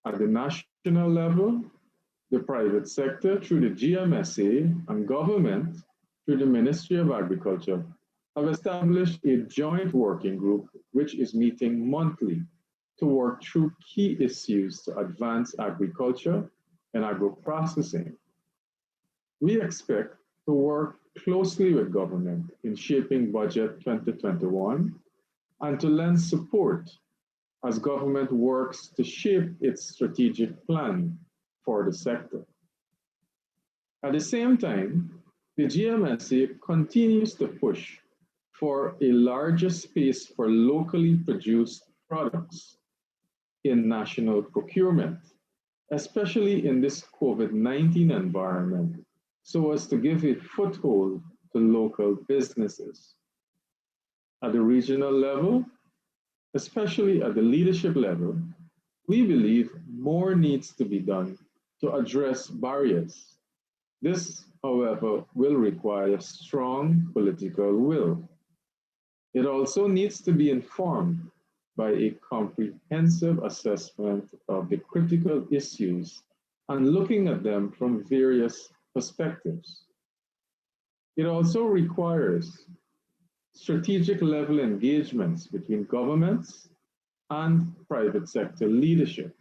At the national level, the private sector through the GMSA and government through the Ministry of Agriculture have established a joint working group which is meeting monthly to work through key issues to advance agriculture and agro-processing. We expect to work closely with government in shaping Budget 2021 and to lend support as government works to shape its strategic plan for the sector. At the same time, the GMSA continues to push for a larger space for locally produced products in national procurement, especially in this COVID-19 environment, so as to give a foothold to local businesses. At the regional level, especially at the leadership level, we believe more needs to be done to address barriers. This, however, will require strong political will. It also needs to be informed by a comprehensive assessment of the critical issues and looking at them from various perspectives. It also requires strategic level engagements between governments and private sector leadership.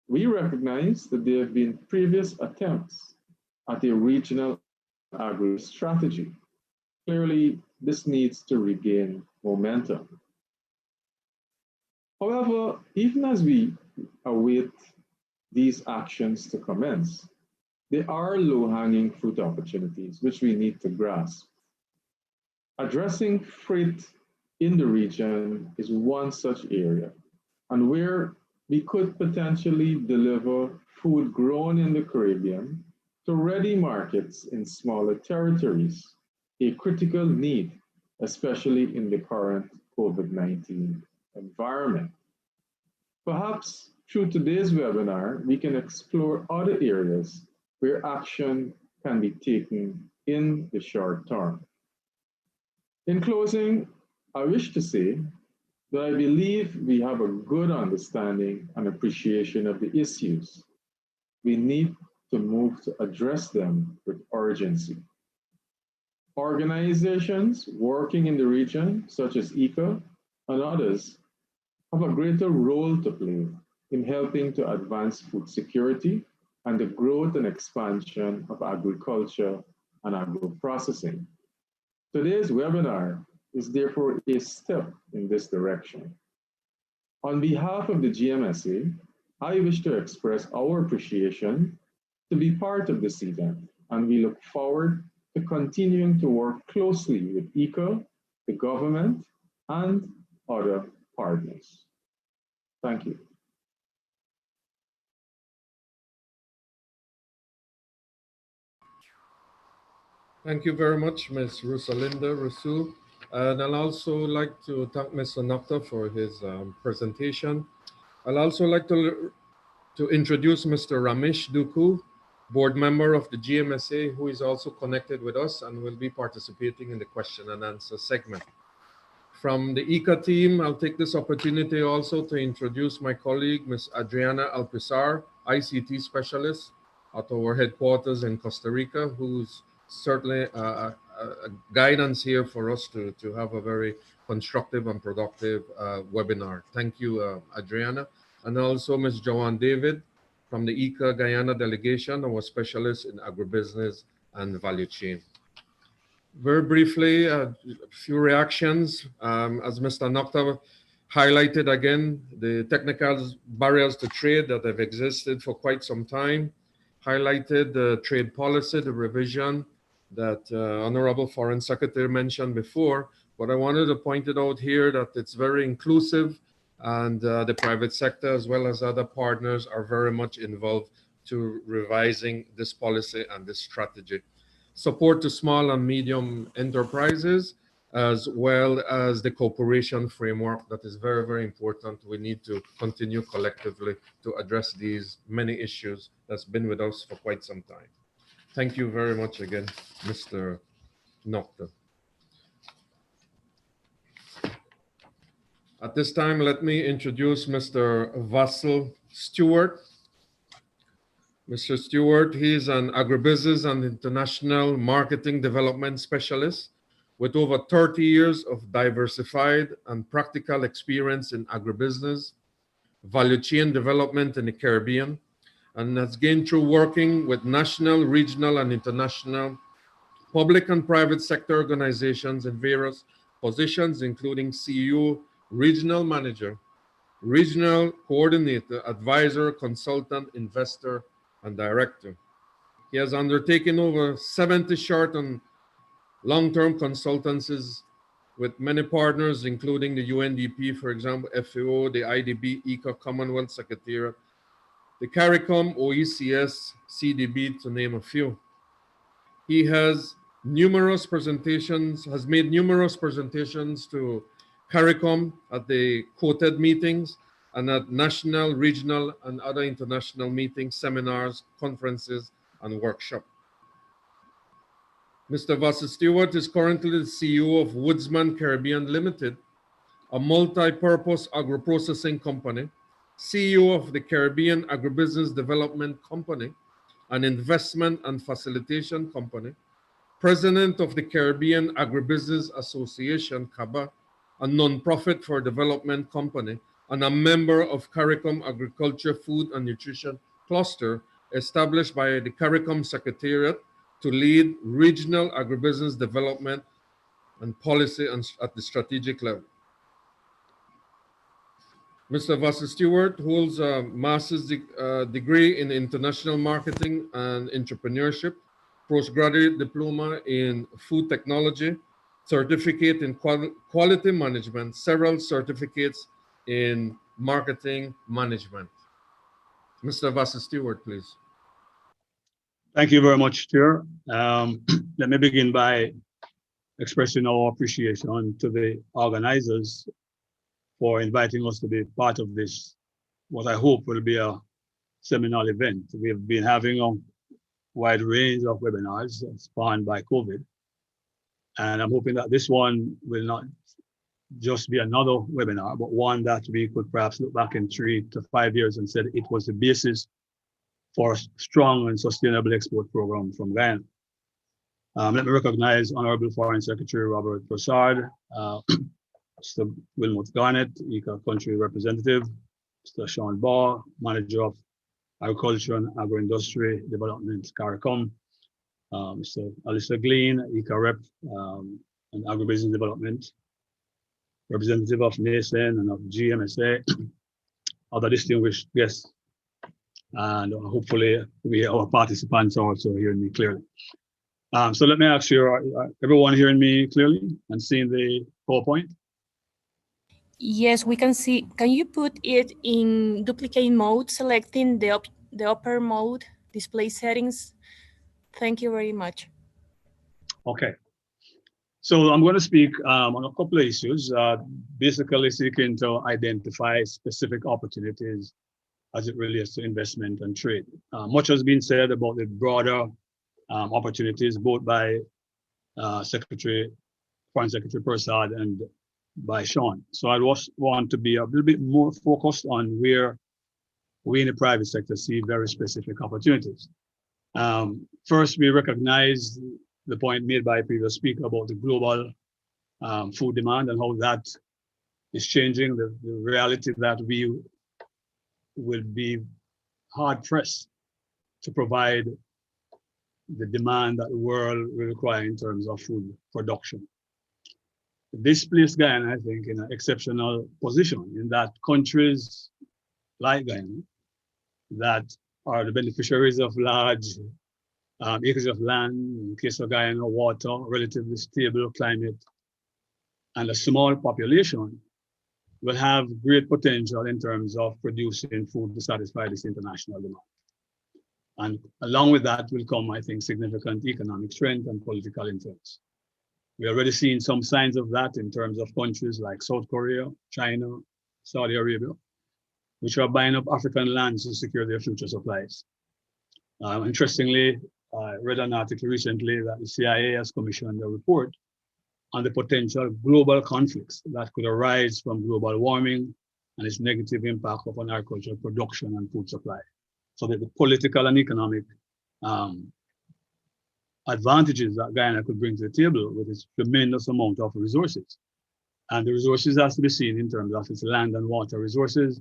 We recognize that there have been previous attempts at a regional agri strategy. Clearly, this needs to regain momentum. However, even as we await these actions to commence, there are low-hanging fruit opportunities which we need to grasp. Addressing freight in the region is one such area, and where we could potentially deliver food grown in the Caribbean to ready markets in smaller territories, a critical need, especially in the current COVID-19 environment. Perhaps through today's webinar, we can explore other areas where action can be taken in the short term. In closing, I wish to say that I believe we have a good understanding and appreciation of the issues. We need to move to address them with urgency. Organizations working in the region, such as ICA and others, have a greater role to play in helping to advance food security and the growth and expansion of agriculture and agro-processing. Today's webinar is therefore a step in this direction. On behalf of the GMSA, I wish to express our appreciation to be part of this event, and we look forward to continuing to work closely with ECA, the government, and other partners. Thank you. Thank you very much, Ms. Rosalinda Rasul. And I'll also like to thank Mr. Nokta for his presentation. I'll also like to introduce Mr. Ramesh Duku, board member of the GMSA, who is also connected with us and will be participating in the question and answer segment. From the ICA team, I'll take this opportunity also to introduce my colleague, Ms. Adriana Alpizar, ICT specialist at our headquarters in Costa Rica, who's certainly a guidance here for us to have a very constructive and productive webinar. Thank you, Adriana. And also Ms. Joanne David from the ICA Guyana delegation, our specialist in agribusiness and value chain. Very briefly, a few reactions. As Mr. Nokta highlighted again, the technical barriers to trade that have existed for quite some time, highlighted the trade policy, the revision that Honorable Foreign Secretary mentioned before, but I wanted to point it out here that it's very inclusive, and the private sector as well as other partners are very much involved to revising this policy and this strategy. Support to small and medium enterprises, as well as the cooperation framework that is very, very important. We need to continue collectively to address these many issues that's been with us for quite some time. Thank you very much again, Mr. Nokta. At this time, let me introduce Mr. Vasyl Stewart. Mr. Stewart, he is an agribusiness and international marketing development specialist with over 30 years of diversified and practical experience in agribusiness, value chain development in the Caribbean, and has gained through working with national, regional, and international public and private sector organizations in various positions, including CEO, regional manager, regional coordinator, advisor, consultant, investor, and director. He has undertaken over 70 short and long-term consultancies with many partners, including the UNDP, for example, FAO, the IDB, ECA, Commonwealth Secretariat, the Caricom, OECS, CDB, to name a few. He has made numerous presentations to Caricom at the quoted meetings and at national, regional, and other international meetings, seminars, conferences, and workshops. Mr. Vasyl Stewart is currently the CEO of Woodsman Caribbean Limited, a multi-purpose agro-processing company, CEO of the Caribbean Agribusiness Development Company, an investment and facilitation company, president of the Caribbean Agribusiness Association, CABA, a non-profit for development company, and a member of Caricom Agriculture, Food and Nutrition Cluster, established by the Caricom Secretariat to lead regional agribusiness development and policy at the strategic level. Mr. Vasyl Stewart holds a master's degree in international marketing and entrepreneurship, postgraduate diploma in food technology, certificate in quality management, several certificates in marketing management. Mr. Vasyl Stewart, please. Thank you very much, Chair. Let me begin by expressing our appreciation to the organizers for inviting us to be part of this, what I hope will be a seminal event. We've been having a wide range of webinars spawned by COVID, and I'm hoping that this one will not just be another webinar, but one that we could perhaps look back in 3 to 5 years and said it was the basis for a strong and sustainable export program from Guyana. Let me recognize Honorable Foreign Secretary Robertprasad, Mr. Wilmot Garnett, ECA Country Representative, Mr. Shanba, Manager of Agriculture and Agro-Industry Development, Caricom, Mr. Alistair Glean, ECA Rep and Agribusiness Development, representative of NASEN and of GMSA, other distinguished guests, and hopefully our participants are also hearing me clearly. So let me ask you, everyone hearing me clearly and seeing the PowerPoint? Yes, we can see. Can you put it in duplicate mode, selecting the upper mode, display settings? Thank you very much. Okay. So I'm going to speak on a couple of issues, basically seeking to identify specific opportunities as it relates to investment and trade. Much has been said about the broader opportunities, both by Foreign Secretary Prasad and by Sean. So I want to be a little bit more focused on where we in the private sector see very specific opportunities. First, we recognize the point made by a previous speaker about the global food demand and how that is changing, the reality that we will be hard pressed to provide the demand that the world will require in terms of food production. This placed Guyana, I think, in an exceptional position in that countries like Guyana that are the beneficiaries of large acres of land, in case of Guyana, water, relatively stable climate, and a small population will have great potential in terms of producing food to satisfy this international demand. And along with that will come, I think, significant economic strength and political influence. We're already seeing some signs of that in terms of countries like South Korea, China, Saudi Arabia, which are buying up African lands to secure their future supplies. Interestingly, I read an article recently that the CIA has commissioned a report on the potential global conflicts that could arise from global warming and its negative impact upon agricultural production and food supply. So that the political and economic advantages that Guyana could bring to the table with its tremendous amount of resources. And the resources has to be seen in terms of its land and water resources,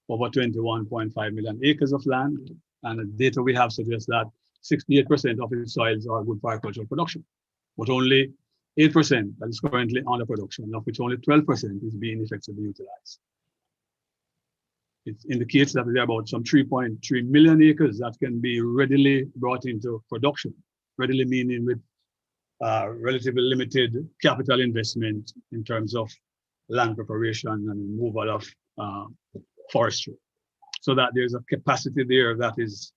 over 21.5 million acres of land. And the data we have suggests that 68% of its soils are good for agricultural production, but only 8% that is currently under production, of which only 12% is being effectively utilized. It indicates that there are about some 3.3 million acres that can be readily brought into production, readily meaning with relatively limited capital investment in terms of land preparation and removal of forestry. So that there's a capacity there that is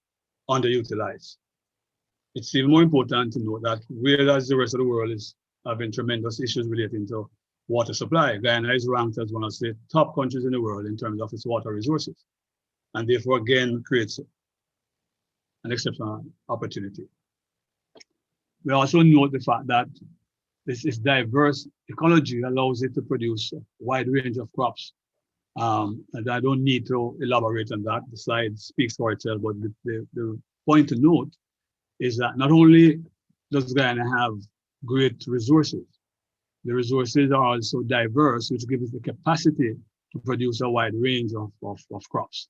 underutilized. It's even more important to note that whereas the rest of the world is having tremendous issues relating to water supply, Guyana is ranked as one of the top countries in the world in terms of its water resources, and therefore again creates an exceptional opportunity. We also note the fact that this is diverse ecology allows it to produce a wide range of crops. And I don't need to elaborate on that. The slide speaks for itself, but the point to note is that not only does Guyana have great resources, the resources are also diverse, which gives the capacity to produce a wide range of crops.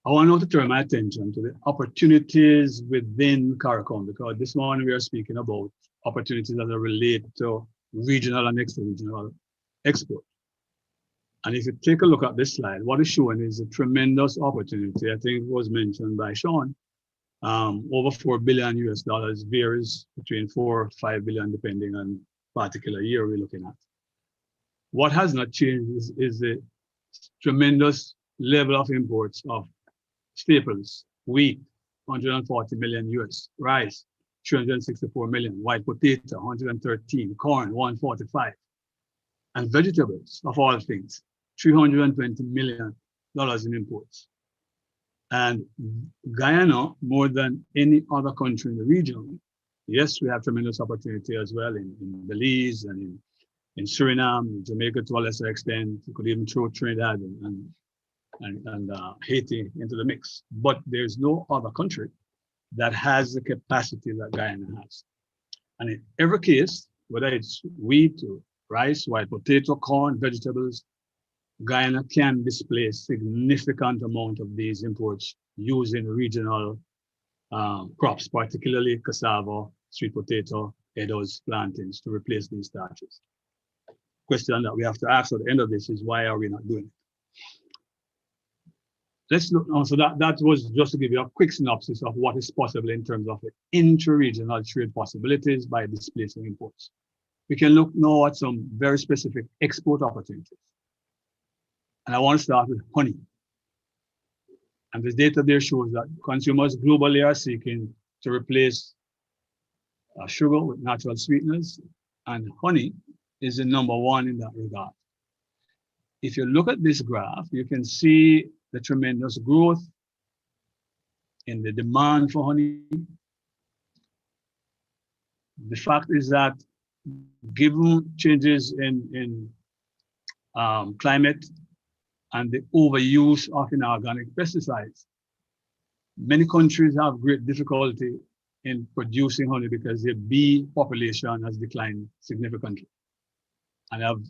I want now to turn my attention to the opportunities within Caricom, because this morning we are speaking about opportunities that are related to regional and extra-regional export. And if you take a look at this slide, what is shown is a tremendous opportunity. I think it was mentioned by Sean. Over $4 billion US varies between 4 or 5 billion, depending on particular year we're looking at. What has not changed is the tremendous level of imports of staples, wheat, 140 million US, rice, 364 million, white potato, 113, corn, 145, and vegetables of all things, $320 million in imports. And Guyana, more than any other country in the region, yes, we have tremendous opportunity as well in Belize and in Suriname, in Jamaica to a lesser extent. You could even throw Trinidad and Haiti into the mix. But there's no other country that has the capacity that Guyana has. And in every case, whether it's wheat, or rice, white potato, corn, vegetables, Guyana can display significant amount of these imports using regional crops, particularly cassava, sweet potato, edos, plantains, to replace these starches. question that we have to ask at the end of this is, why are we not doing it? Let's look, so that was just to give you a quick synopsis of what is possible in terms of the intra-regional trade possibilities by displacing imports. We can look now at some very specific export opportunities. And I want to start with honey. And the data there shows that consumers globally are seeking to replace sugar with natural sweeteners, and honey is the #1 in that regard. If you look at this graph, you can see the tremendous growth in the demand for honey. The fact is that given changes in climate and the overuse of inorganic pesticides, many countries have great difficulty in producing honey because the bee population has declined significantly. And I've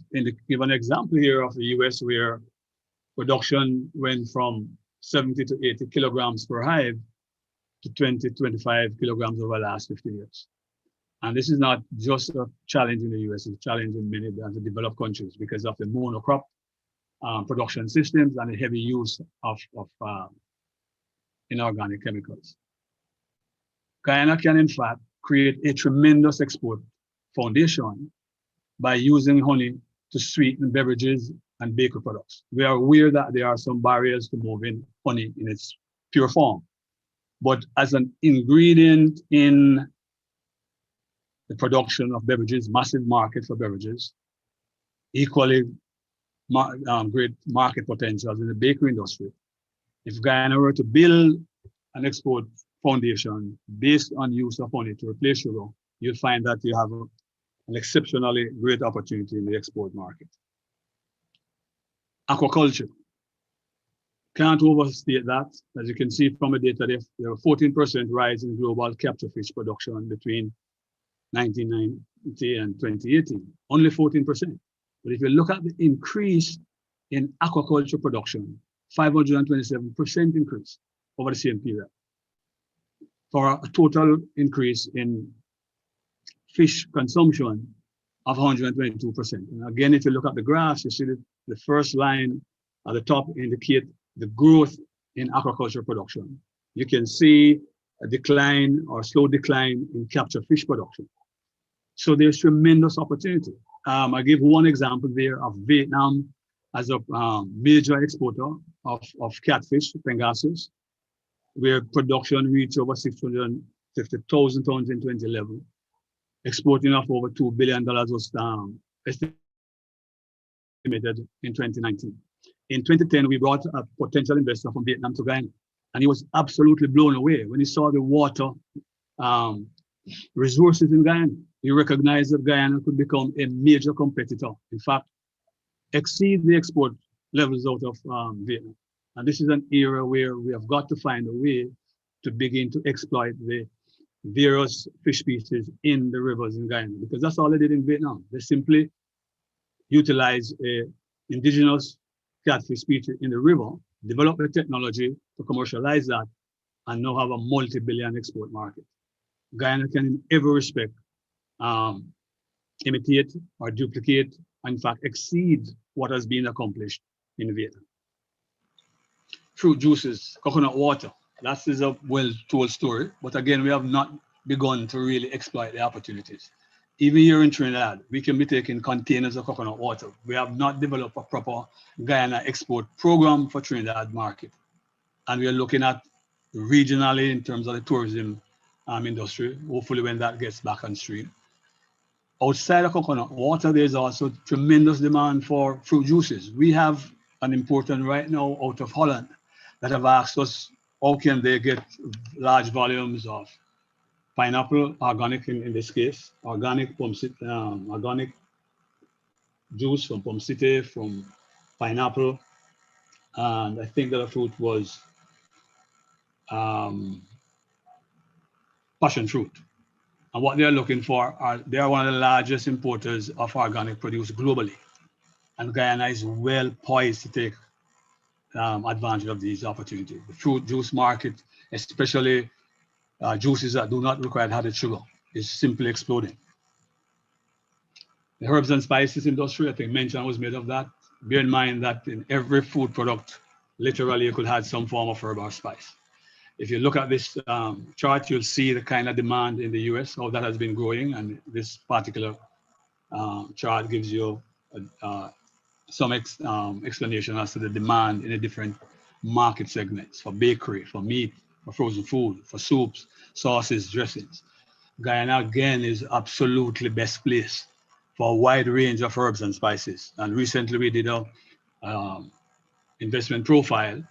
given an example here of the US, where production went from 70 to 80 kilograms per hive to 20, 25 kilograms over the last 50 years. And this is not just a challenge in the US, it's a challenge in many of the developed countries because of the monocrop production systems and the heavy use of inorganic chemicals. Guyana can, in fact, create a tremendous export foundation by using honey to sweeten beverages and bakery products. We are aware that there are some barriers to moving honey in its pure form, but as an ingredient in the production of beverages, massive market for beverages, equally great market potentials in the bakery industry. If Guyana were to build an export foundation based on use of honey to replace sugar, you'll find that you have an exceptionally great opportunity in the export market. Aquaculture. Can't overstate that. As you can see from the data, there was a 14% rise in global capture fish production between 1990 and 2018, only 14%. But if you look at the increase in aquaculture production, 527% increase over the same period, for a total increase in fish consumption of 122%. And again, if you look at the graphs, you see that the first line at the top indicate the growth in aquaculture production. You can see a decline or slow decline in captured fish production. So there's tremendous opportunity. I give one example there of Vietnam as a major exporter of catfish, pangasius, where production reached over 650,000 tons in 2011. Exporting of over $2 billion was estimated in 2019. In 2010, we brought a potential investor from Vietnam to Guyana, and he was absolutely blown away when he saw the water resources in Guyana. He recognized that Guyana could become a major competitor. In fact, exceed the export levels out of Vietnam. And this is an area where we have got to find a way to begin to exploit the various fish species in the rivers in Guyana, because that's all they did in Vietnam. They simply utilize indigenous catfish species in the river, develop the technology to commercialize that, and now have a multi-billion export market. Guyana can in every respect imitate or duplicate, and in fact exceed what has been accomplished in Vietnam. Fruit juices, coconut water, that is a well-told story, but again, we have not begun to really exploit the opportunities. Even here in Trinidad, we can be taking containers of coconut water. We have not developed a proper Guyana export program for Trinidad market. And we are looking at regionally in terms of the tourism industry, hopefully when that gets back on stream. Outside of coconut water, there's also tremendous demand for fruit juices. We have an importer right now out of Holland that have asked us, how can they get large volumes of pineapple, organic in this case, organic organic juice from pomsite, from pineapple, and I think the other fruit was passion fruit. And what they're looking for they are one of the largest importers of organic produce globally. And Guyana is well poised to take advantage of these opportunities. The fruit juice market, especially juices that do not require added sugar, is simply exploding. The herbs and spices industry, I think mention was made of that. Bear in mind that in every food product, literally you could have some form of herb or spice. If you look at this chart, you'll see the kind of demand in the US, how that has been growing. And this particular chart gives you some explanation as to the demand in the different market segments for bakery, for meat, for frozen food, for soups, sauces, dressings. Guyana again is absolutely best placed for a wide range of herbs and spices. And recently we did a investment profile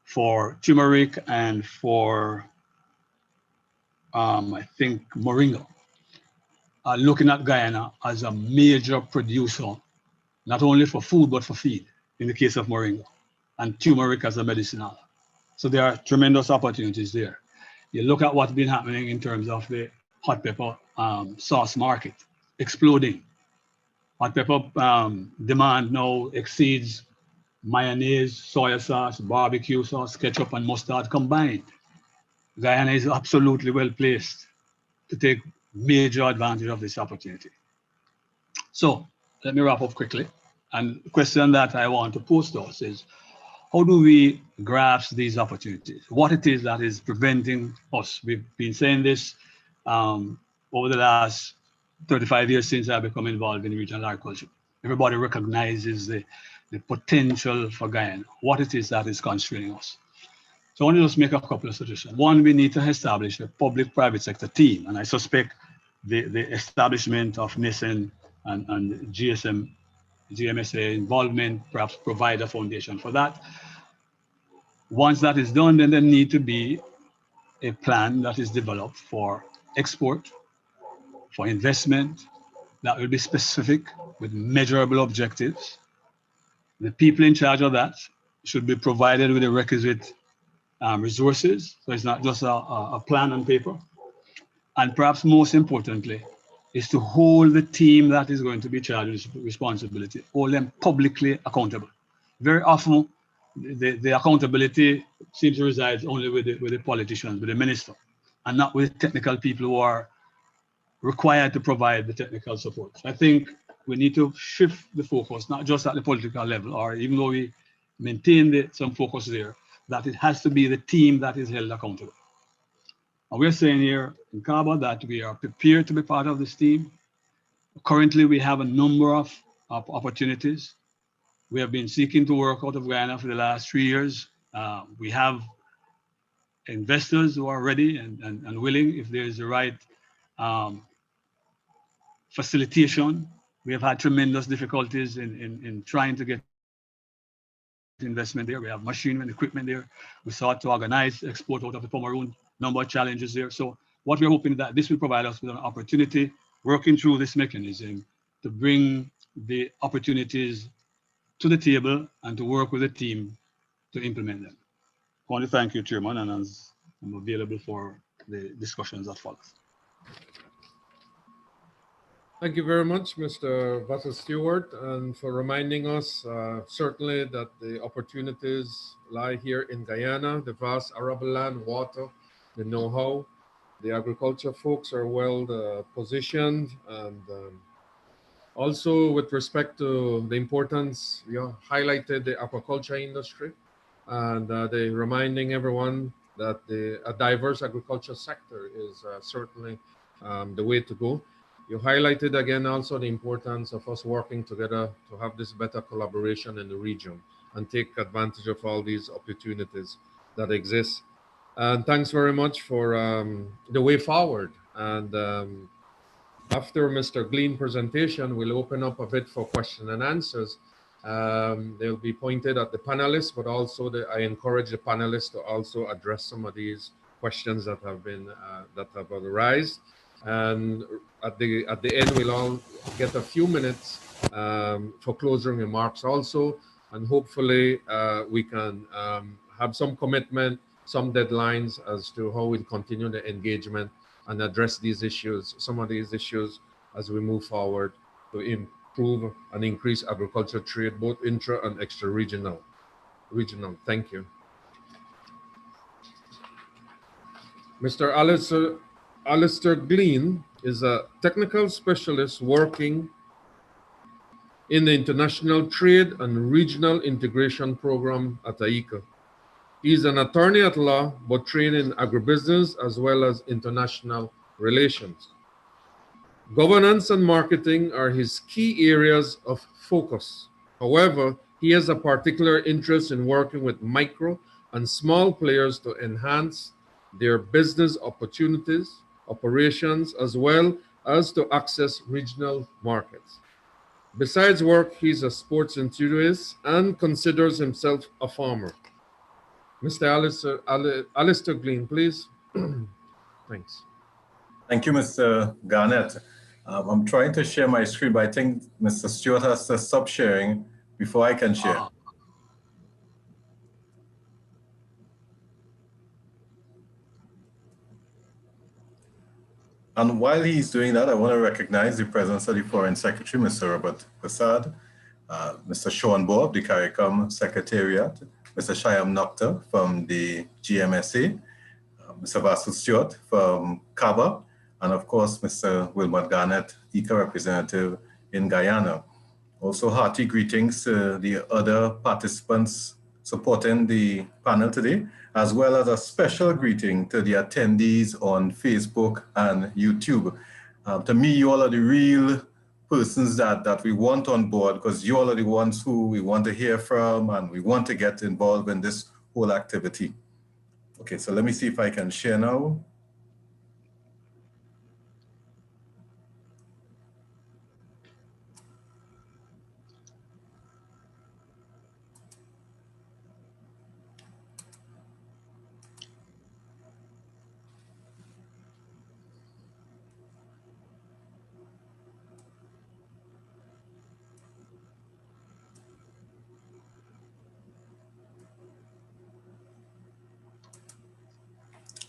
for turmeric and for I think moringa. Looking at Guyana as a major producer, not only for food but for feed, in the case of moringa, and turmeric as a medicinal. So there are tremendous opportunities there. You look at what's been happening in terms of the hot pepper sauce market, exploding. Hot pepper demand now exceeds mayonnaise, soy sauce, barbecue sauce, ketchup, and mustard combined. Guyana is absolutely well placed to take major advantage of this opportunity. So let me wrap up quickly. And the question that I want to pose to us is, how do we grasp these opportunities? What it is that is preventing us? We've been saying this over the last 35 years since I've become involved in regional agriculture. Everybody recognizes the potential for Guyana, what it is that is constraining us. So I want to just make a couple of suggestions. One, we need to establish a public-private sector team, and I suspect the establishment of NISN and GMSA involvement perhaps provide a foundation for that. Once that is done, then there need to be a plan that is developed for export, for investment, that will be specific with measurable objectives. The people in charge of that should be provided with the requisite resources. So it's not just a plan on paper. And perhaps most importantly, is to hold the team that is going to be charged with responsibility, hold them publicly accountable. Very often, the accountability seems to reside only with the politicians, with the minister, and not with the technical people who are required to provide the technical support. I think we need to shift the focus, not just at the political level, or even though we maintain some focus there, that it has to be the team that is held accountable. And we're saying here in CABA that we are prepared to be part of this team. Currently, we have a number of opportunities. We have been seeking to work out of Guyana for the last 3 years. We have investors who are ready and willing if there is the right facilitation. We have had tremendous difficulties in trying to get investment there. We have machinery and equipment there. We sought to organize export out of the Pomeroon, number of challenges there. So what we're hoping is that this will provide us with an opportunity, working through this mechanism, to bring the opportunities to the table and to work with the team to implement them. I want to thank you, Chairman, and I'm available for the discussions that follow. Thank you very much, Mr. Vasyl Stewart, and for reminding us certainly that the opportunities lie here in Guyana, the vast arable land, water, the know-how. The agriculture folks are well positioned, and also with respect to the importance, you highlighted the aquaculture industry, and they reminding everyone that a diverse agriculture sector is certainly the way to go. You highlighted again also the importance of us working together to have this better collaboration in the region and take advantage of all these opportunities that exist. And thanks very much for the way forward. And after Mr. Gleen's presentation, we'll open up a bit for question and answers. They'll be pointed at the panelists, but also I encourage the panelists to also address some of these questions that have been that have arisen. And at the end, we'll all get a few minutes for closing remarks also, and hopefully we can have some commitment, some deadlines as to how we'll continue the engagement and address these issues, some of these issues as we move forward to improve and increase agriculture trade, both intra and extra-regional. Thank you. Mr. Alistair Gleen is a technical specialist working in the International Trade and Regional Integration Program at AICA. He is an attorney at law, but trained in agribusiness as well as international relations. Governance and marketing are his key areas of focus. However, he has a particular interest in working with micro and small players to enhance their business opportunities, operations, as well as to access regional markets. Besides work, he's a sports enthusiast and considers himself a farmer. Mr. Alistair Glean, please. Thanks. Thank you, Mr. Garnett. I'm trying to share my screen, but I think Mr. Stewart has to stop sharing before I can share. And while he's doing that, I want to recognize the presence of the Foreign Secretary, Mr. Robertprasad, Mr. Shanba of the Caricom Secretariat, Mr. Shyam Nokta from the GMSA, Mr. Vasyl Stewart from CABA, and of course, Mr. Wilmot Garnett, ICA representative in Guyana. Also, hearty greetings to the other participants supporting the panel today, as well as a special greeting to the attendees on Facebook and YouTube. To me, you all are the real persons that we want on board, because you all are the ones who we want to hear from and we want to get involved in this whole activity. Okay, so let me see if I can share now.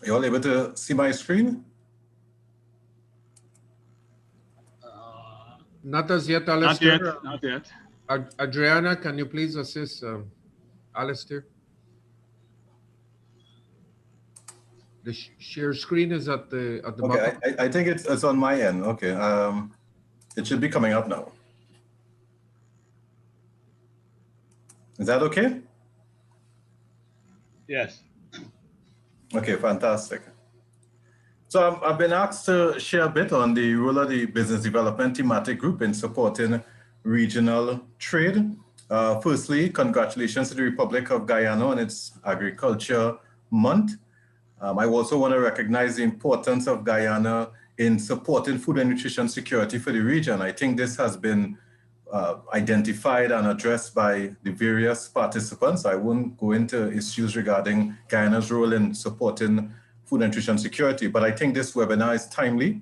Are you all able to see my screen? Not as yet, Alistair. Not yet. Adriana, can you please assist Alistair? The share screen is at the Okay, bottom. I think it's on my end. Okay, it should be coming up now. Is that okay? Yes. Okay, fantastic. So I've been asked to share a bit on the role of the Business Development Thematic Group in supporting regional trade. Firstly, congratulations to the Republic of Guyana on its Agriculture Month. I also want to recognize the importance of Guyana in supporting food and nutrition security for the region. I think this has been identified and addressed by the various participants. I won't go into issues regarding Guyana's role in supporting food and nutrition security, but I think this webinar is timely.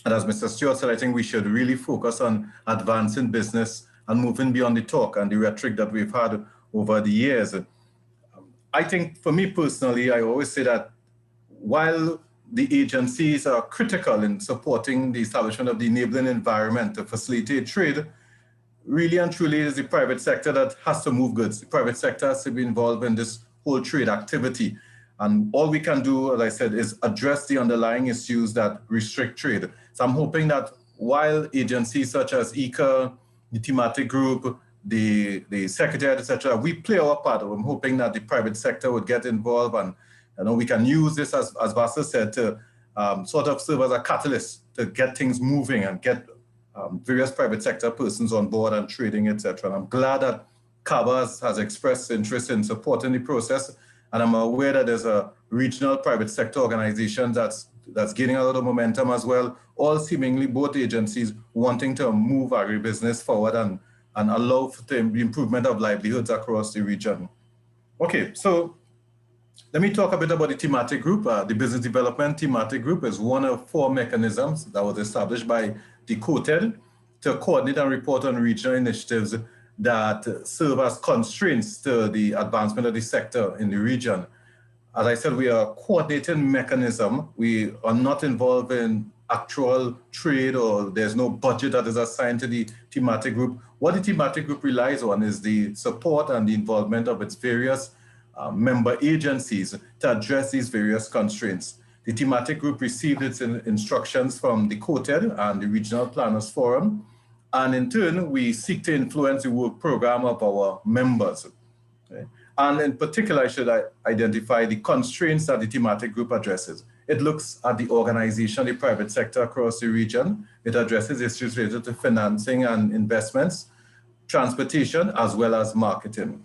And as Mr. Stewart said, I think we should really focus on advancing business and moving beyond the talk and the rhetoric that we've had over the years. I think for me personally, I always say that while the agencies are critical in supporting the establishment of the enabling environment to facilitate trade, really and truly it is the private sector that has to move goods. The private sector has to be involved in this whole trade activity. And all we can do, as I said, is address the underlying issues that restrict trade. So I'm hoping that while agencies such as ICA, the thematic group, the secretariat, etc., we play our part. I'm hoping that the private sector would get involved, and we can use this, as Vasyl said, to sort of serve as a catalyst to get things moving and get various private sector persons on board and trading, etc. And I'm glad that CABA has expressed interest in supporting the process. And I'm aware that there's a regional private sector organization that's gaining a lot of momentum as well, all seemingly both agencies wanting to move agribusiness forward and allow for the improvement of livelihoods across the region. Okay, so let me talk a bit about the thematic group. The Business Development Thematic Group is one of 4 mechanisms that was established by the COTED to coordinate and report on regional initiatives that serve as constraints to the advancement of the sector in the region. As I said, we are a coordinating mechanism. We are not involved in actual trade, or there's no budget that is assigned to the thematic group. What the thematic group relies on is the support and the involvement of its various member agencies to address these various constraints. The thematic group received its instructions from the COTED and the Regional Planners Forum, And in turn, we seek to influence the work program of our members. Okay? And in particular, I should identify the constraints that the thematic group addresses. It looks at the organization of the private sector across the region. It addresses issues related to financing and investments, transportation, as well as marketing.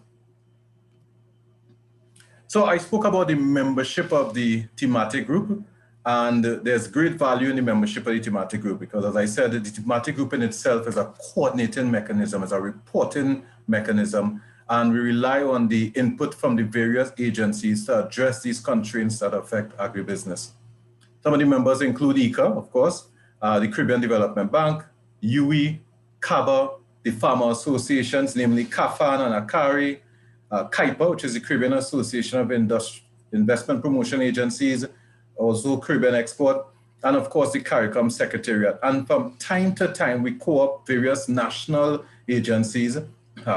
So I spoke about the membership of the thematic group, and there's great value in the membership of the thematic group because, as I said, the thematic group in itself is a coordinating mechanism, is a reporting mechanism, and we rely on the input from the various agencies to address these constraints that affect agribusiness. Some of the members include ICA, of course, the Caribbean Development Bank, UE, CABA, the farmer associations, namely CAFAN and ACARI, CAIPA, which is the Caribbean Association of Investment Promotion Agencies, also Caribbean Export, and of course the Caricom Secretariat. And from time to time, we co-op various national agencies,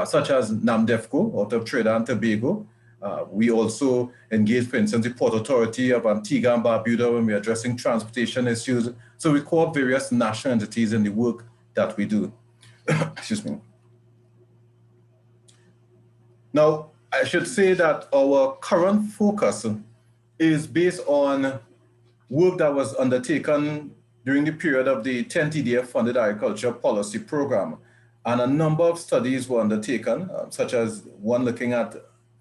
such as NAMDEFCO out of Trinidad and Tobago. We also engage, for instance, the Port Authority of Antigua and Barbuda when we're addressing transportation issues. So we co-op various national entities in the work that we do. Excuse me. Now, I should say that our current focus is based on work that was undertaken during the period of the 10th EDF funded agriculture policy program. And a number of studies were undertaken, such as one looking at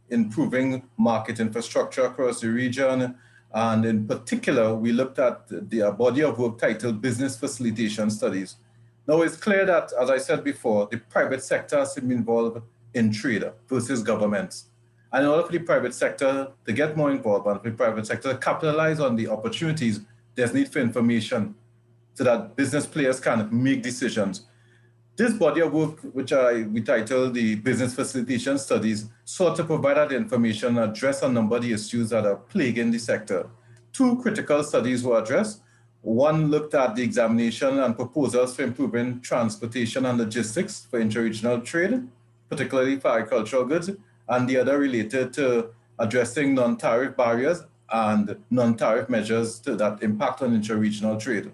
improving market infrastructure across the region. And in particular, we looked at the body of work titled Business Facilitation Studies. Now, it's clear that, as I said before, the private sector has to be involved in trade versus governments. And in order for the private sector to get more involved and for the private sector to capitalize on the opportunities, there's need for information so that business players can make decisions. This body of work, which we titled the Business Facilitation Studies, sought to provide that information and address a number of the issues that are plaguing the sector. Two critical studies were addressed. One looked at the examination and proposals for improving transportation and logistics for interregional trade, particularly for agricultural goods, and the other related to addressing non-tariff barriers and non-tariff measures that impact on interregional trade.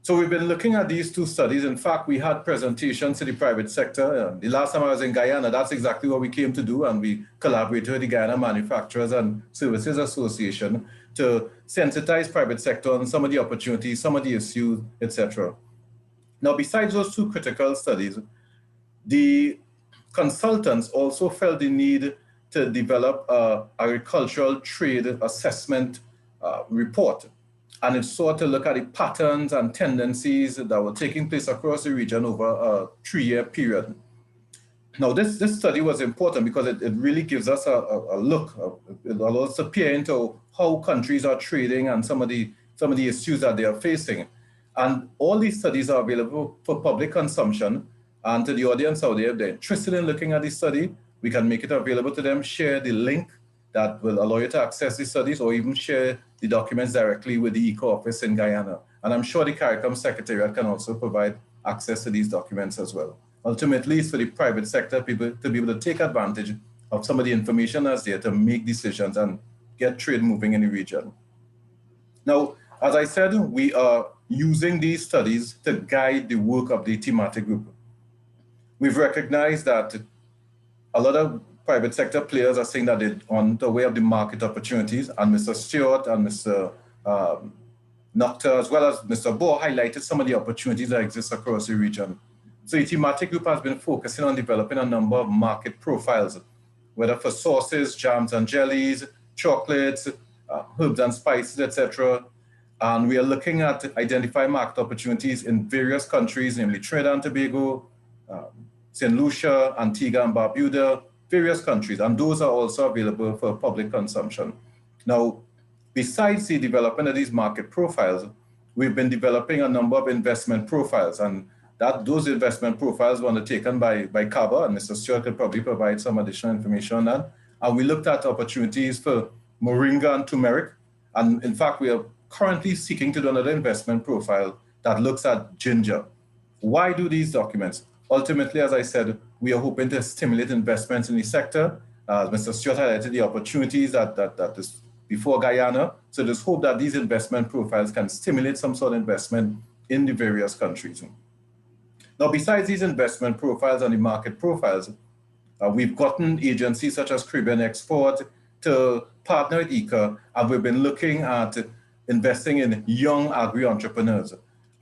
So we've been looking at these two studies. In fact, we had presentations to the private sector. The last time I was in Guyana, that's exactly what we came to do, and we collaborated with the Guyana Manufacturers and Services Association to sensitize private sector on some of the opportunities, some of the issues, etc. Now, besides those two critical studies, the consultants also felt the need to develop an agricultural trade assessment report. And it sought to look at the patterns and tendencies that were taking place across the region over a 3-year period. Now, this study was important because it really gives us a look. It allows us to peer into how countries are trading and some of the issues that they are facing. And all these studies are available for public consumption. And to the audience out there, if they're interested in looking at this study, we can make it available to them, share the link that will allow you to access the studies, or even share the documents directly with the ECO office in Guyana. And I'm sure the Caricom Secretariat can also provide access to these documents as well. Ultimately, it's for the private sector people to be able to take advantage of some of the information that's there to make decisions and get trade moving in the region. Now, as I said, we are using these studies to guide the work of the thematic group. We've recognized that a lot of private sector players are saying that they're on the way of the market opportunities, and Mr. Stewart and Mr. Nocta, as well as Mr. Bohr, highlighted some of the opportunities that exist across the region. So the thematic group has been focusing on developing a number of market profiles, whether for sauces, jams and jellies, chocolates, herbs and spices, etc. And we are looking at identifying market opportunities in various countries, namely Trinidad and Tobago, St. Lucia, Antigua and Barbuda, various countries, and those are also available for public consumption. Now, besides the development of these market profiles, we've been developing a number of investment profiles, and those investment profiles were undertaken by CABA, and Mr. Stewart could probably provide some additional information on that. And we looked at opportunities for moringa and turmeric, and in fact, we are currently seeking to do another investment profile that looks at ginger. Why do these documents? Ultimately, as I said, we are hoping to stimulate investments in the sector. Mr. Stewart highlighted the opportunities that is before Guyana. So there's hope that these investment profiles can stimulate some sort of investment in the various countries. Now, besides these investment profiles and the market profiles, we've gotten agencies such as Caribbean Export to partner with ICA, and we've been looking at investing in young agri-entrepreneurs,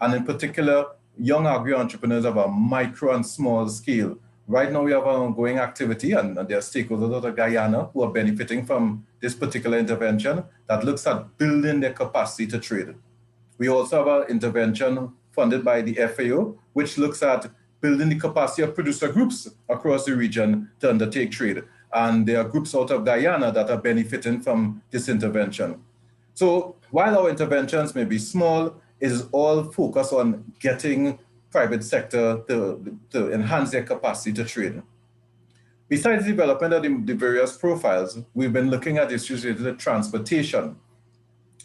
and in particular, young agri-entrepreneurs of a micro and small scale. Right now, we have an ongoing activity, and there are stakeholders out of Guyana who are benefiting from this particular intervention that looks at building their capacity to trade. We also have an intervention funded by the FAO, which looks at building the capacity of producer groups across the region to undertake trade. And there are groups out of Guyana that are benefiting from this intervention. So while our interventions may be small, it is all focused on getting private sector to enhance their capacity to trade. Besides the development of the various profiles, we've been looking at issues related to transportation.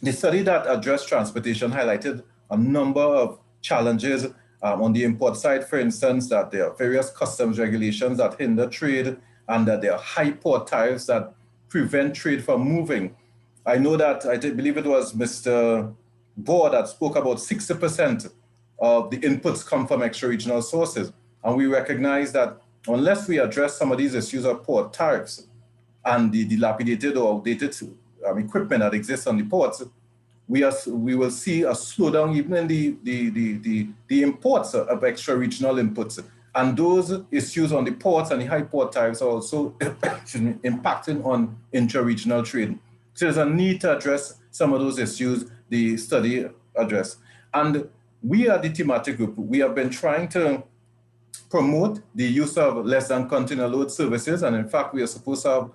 The study that addressed transportation highlighted a number of challenges on the import side, for instance, that there are various customs regulations that hinder trade and that there are high port tariffs that prevent trade from moving. I know that, I believe it was Mr. Bohr that spoke about 60% of the inputs come from extra-regional sources. And we recognize that unless we address some of these issues of port tariffs and the dilapidated or outdated equipment that exists on the ports, we will see a slowdown even in the imports of extra-regional inputs. And those issues on the ports and the high port tariffs are also impacting on intra-regional trade. So there's a need to address some of those issues the study addressed. And we at the thematic group, we have been trying to promote the use of less than container load services. And in fact, we are supposed to have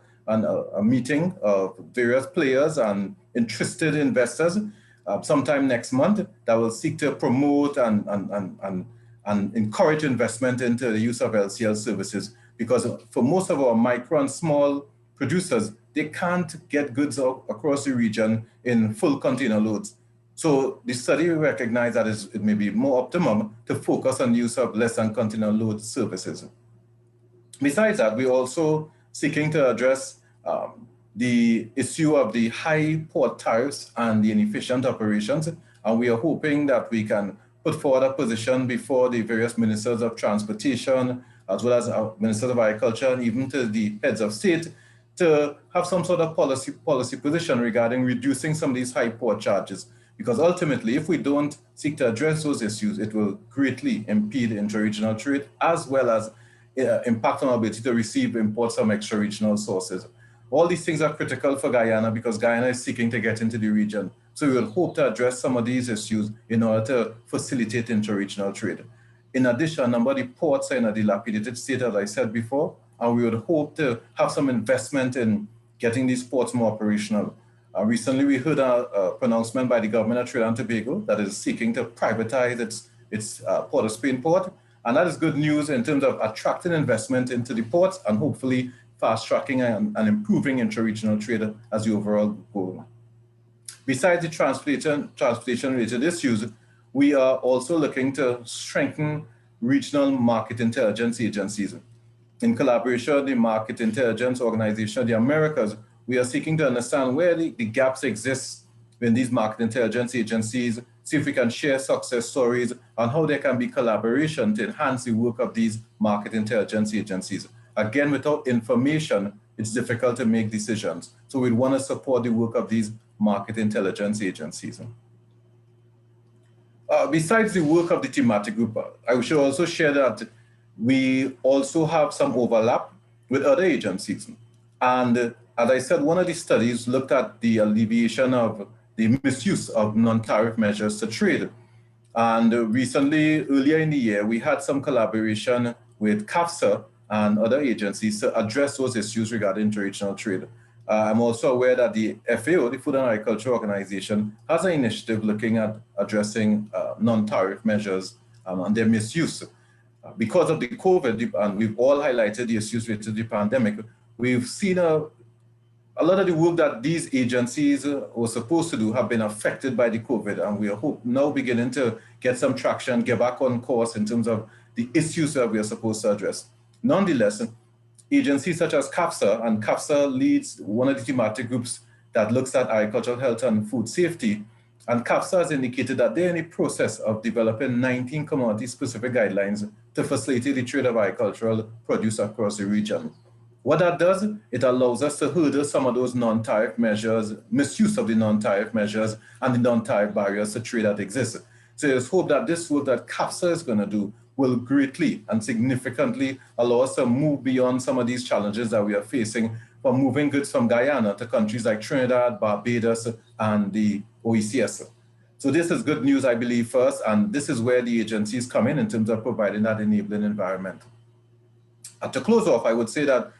a meeting of various players and interested investors sometime next month that will seek to promote and encourage investment into the use of LCL services. Because for most of our micro and small producers, they can't get goods across the region in full container loads. So the study recognized that it may be more optimum to focus on the use of less than container load services. Besides that, we're also seeking to address the issue of the high port tariffs and the inefficient operations. And we are hoping that we can put forward a position before the various ministers of transportation, as well as ministers of agriculture, and even to the heads of state, to have some sort of policy position regarding reducing some of these high port charges. Because ultimately, if we don't seek to address those issues, it will greatly impede intra-regional trade, as well as impact on our ability to receive imports from extra-regional sources. All these things are critical for Guyana because Guyana is seeking to get into the region. So we will hope to address some of these issues in order to facilitate intra-regional trade. In addition, a number of the ports are in a dilapidated state, as I said before, and we would hope to have some investment in getting these ports more operational. Recently, we heard a pronouncement by the government of Trinidad and Tobago that is seeking to privatize its Port of Spain port. And that is good news in terms of attracting investment into the ports and hopefully fast-tracking and improving intra-regional trade as the overall goal. Besides the transportation-related issues, we are also looking to strengthen regional market intelligence agencies. In collaboration with the Market Intelligence Organization of the Americas, we are seeking to understand where the gaps exist in these market intelligence agencies, see if we can share success stories and how there can be collaboration to enhance the work of these market intelligence agencies. Again, without information, it's difficult to make decisions. So we want to support the work of these market intelligence agencies. Besides the work of the thematic group, I should also share that we also have some overlap with other agencies. And as I said, one of the studies looked at the alleviation of the misuse of non-tariff measures to trade. And recently, earlier in the year, we had some collaboration with CAFSA and other agencies to address those issues regarding interregional trade. I'm also aware that the FAO, the Food and Agriculture Organization, has an initiative looking at addressing non-tariff measures and their misuse. Because of the COVID, and we've all highlighted the issues related to the pandemic, we've seen a lot of the work that these agencies were supposed to do have been affected by the COVID, and we are now beginning to get some traction, get back on course in terms of the issues that we are supposed to address. Nonetheless, agencies such as CAFSA, and CAFSA leads one of the thematic groups that looks at agricultural health and food safety, and CAFSA has indicated that they're in the process of developing 19 commodity-specific guidelines to facilitate the trade of agricultural produce across the region. What that does, it allows us to hurdle some of those non-tariff measures, misuse of the non-tariff measures and the non-tariff barriers to trade that exist. So it's hope that this work that CAFSA is going to do will greatly and significantly allow us to move beyond some of these challenges that we are facing from moving goods from Guyana to countries like Trinidad, Barbados, and the OECS. So this is good news, I believe, first, and this is where the agencies come in terms of providing that enabling environment. And to close off, I would say that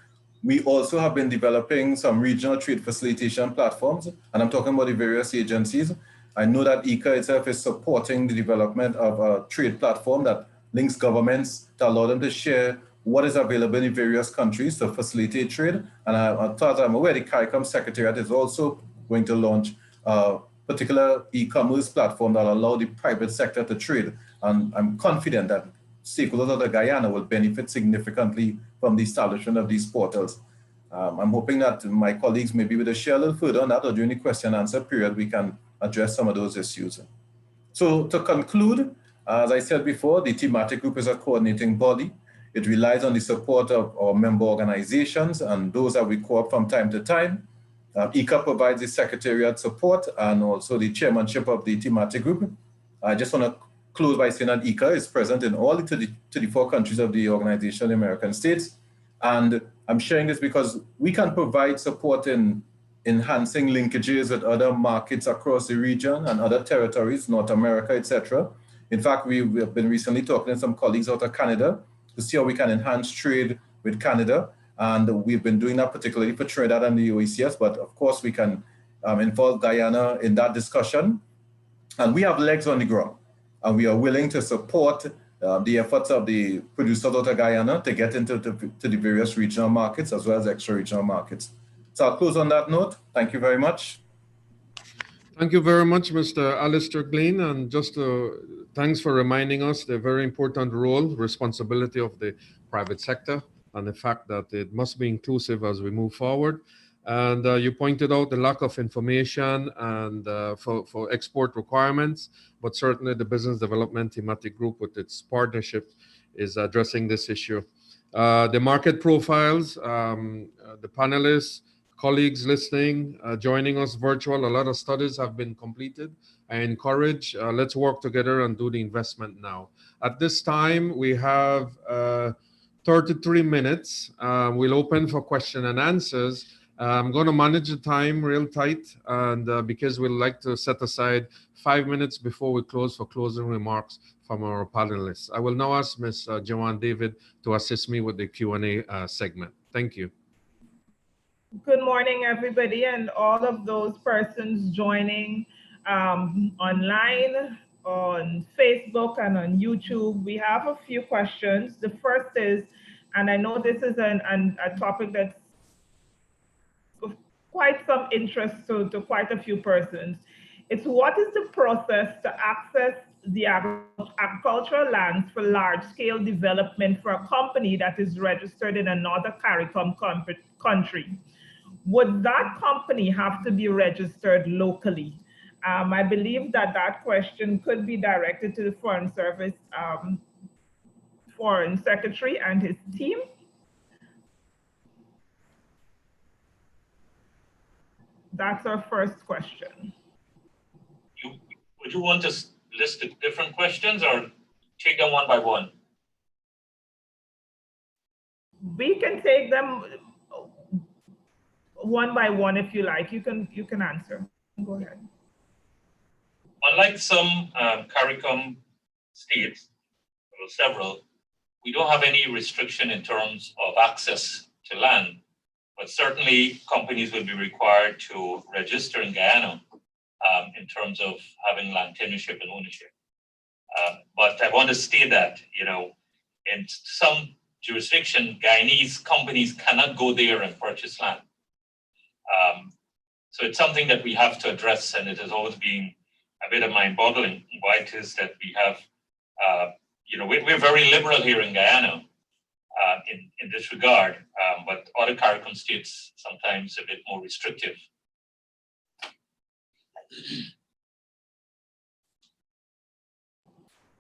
we also have been developing some regional trade facilitation platforms, and I'm talking about the various agencies. I know that ICA itself is supporting the development of a trade platform that links governments to allow them to share what is available in various countries to facilitate trade. And as far as I'm aware, the Caricom Secretariat is also going to launch a particular e-commerce platform that will allow the private sector to trade. And I'm confident that stakeholders of the Guyana will benefit significantly from the establishment of these portals. I'm hoping that my colleagues may be able to share a little further on that, or during the question and answer period, we can address some of those issues. So to conclude, as I said before, the thematic group is a coordinating body. It relies on the support of our member organizations and those that we co-op from time to time. ICA provides the secretariat support and also the chairmanship of the thematic group. I just want to close by saying that ICA is present in all the 34 countries of the organization, the American states. And I'm sharing this because we can provide support in enhancing linkages with other markets across the region and other territories, North America, etc. In fact, we have been recently talking to some colleagues out of Canada to see how we can enhance trade with Canada. And we've been doing that particularly for Trinidad and the OECS, but of course we can involve Guyana in that discussion. And we have legs on the ground, and we are willing to support the efforts of the producers out of Guyana to get into the various regional markets as well as extra-regional markets. So I'll close on that note. Thank you very much. Thank you very much, Mr. Alistair Glean, and just thanks for reminding us the very important role, responsibility of the private sector, and the fact that it must be inclusive as we move forward. And you pointed out the lack of information and for export requirements, but certainly the Business Development Thematic Group with its partnership is addressing this issue. The market profiles, the panelists, colleagues listening, joining us virtual, a lot of studies have been completed. I encourage, let's work together and do the investment now. At this time, we have 33 minutes. We'll open for question and answers. I'm going to manage the time real tight, and because we'd like to set aside 5 minutes before we close for closing remarks from our panelists. I will now ask Ms. Joanne David to assist me with the Q&A segment. Thank you. Good morning, everybody, and all of those persons joining online, on Facebook and on YouTube. We have a few questions. The first is, and I know this is a topic that's of quite some interest to quite a few persons. It's what is the process to access the agricultural lands for large-scale development for a company that is registered in another Caricom country? Would that company have to be registered locally? I believe that question could be directed to the Foreign Service Foreign Secretary and his team. That's our first question. Would you want to list the different questions or take them one by one? We can take them one by one if you like. You can answer. Go ahead. Unlike some Caricom states, well, several, we don't have any restriction in terms of access to land, but certainly companies will be required to register in Guyana in terms of having land tenureship and ownership. But I want to state that, in some jurisdiction, Guyanese companies cannot go there and purchase land. So it's something that we have to address, and it has always been a bit of mind-boggling why it is that we have, we're very liberal here in Guyana in this regard, but other Caricom states sometimes a bit more restrictive.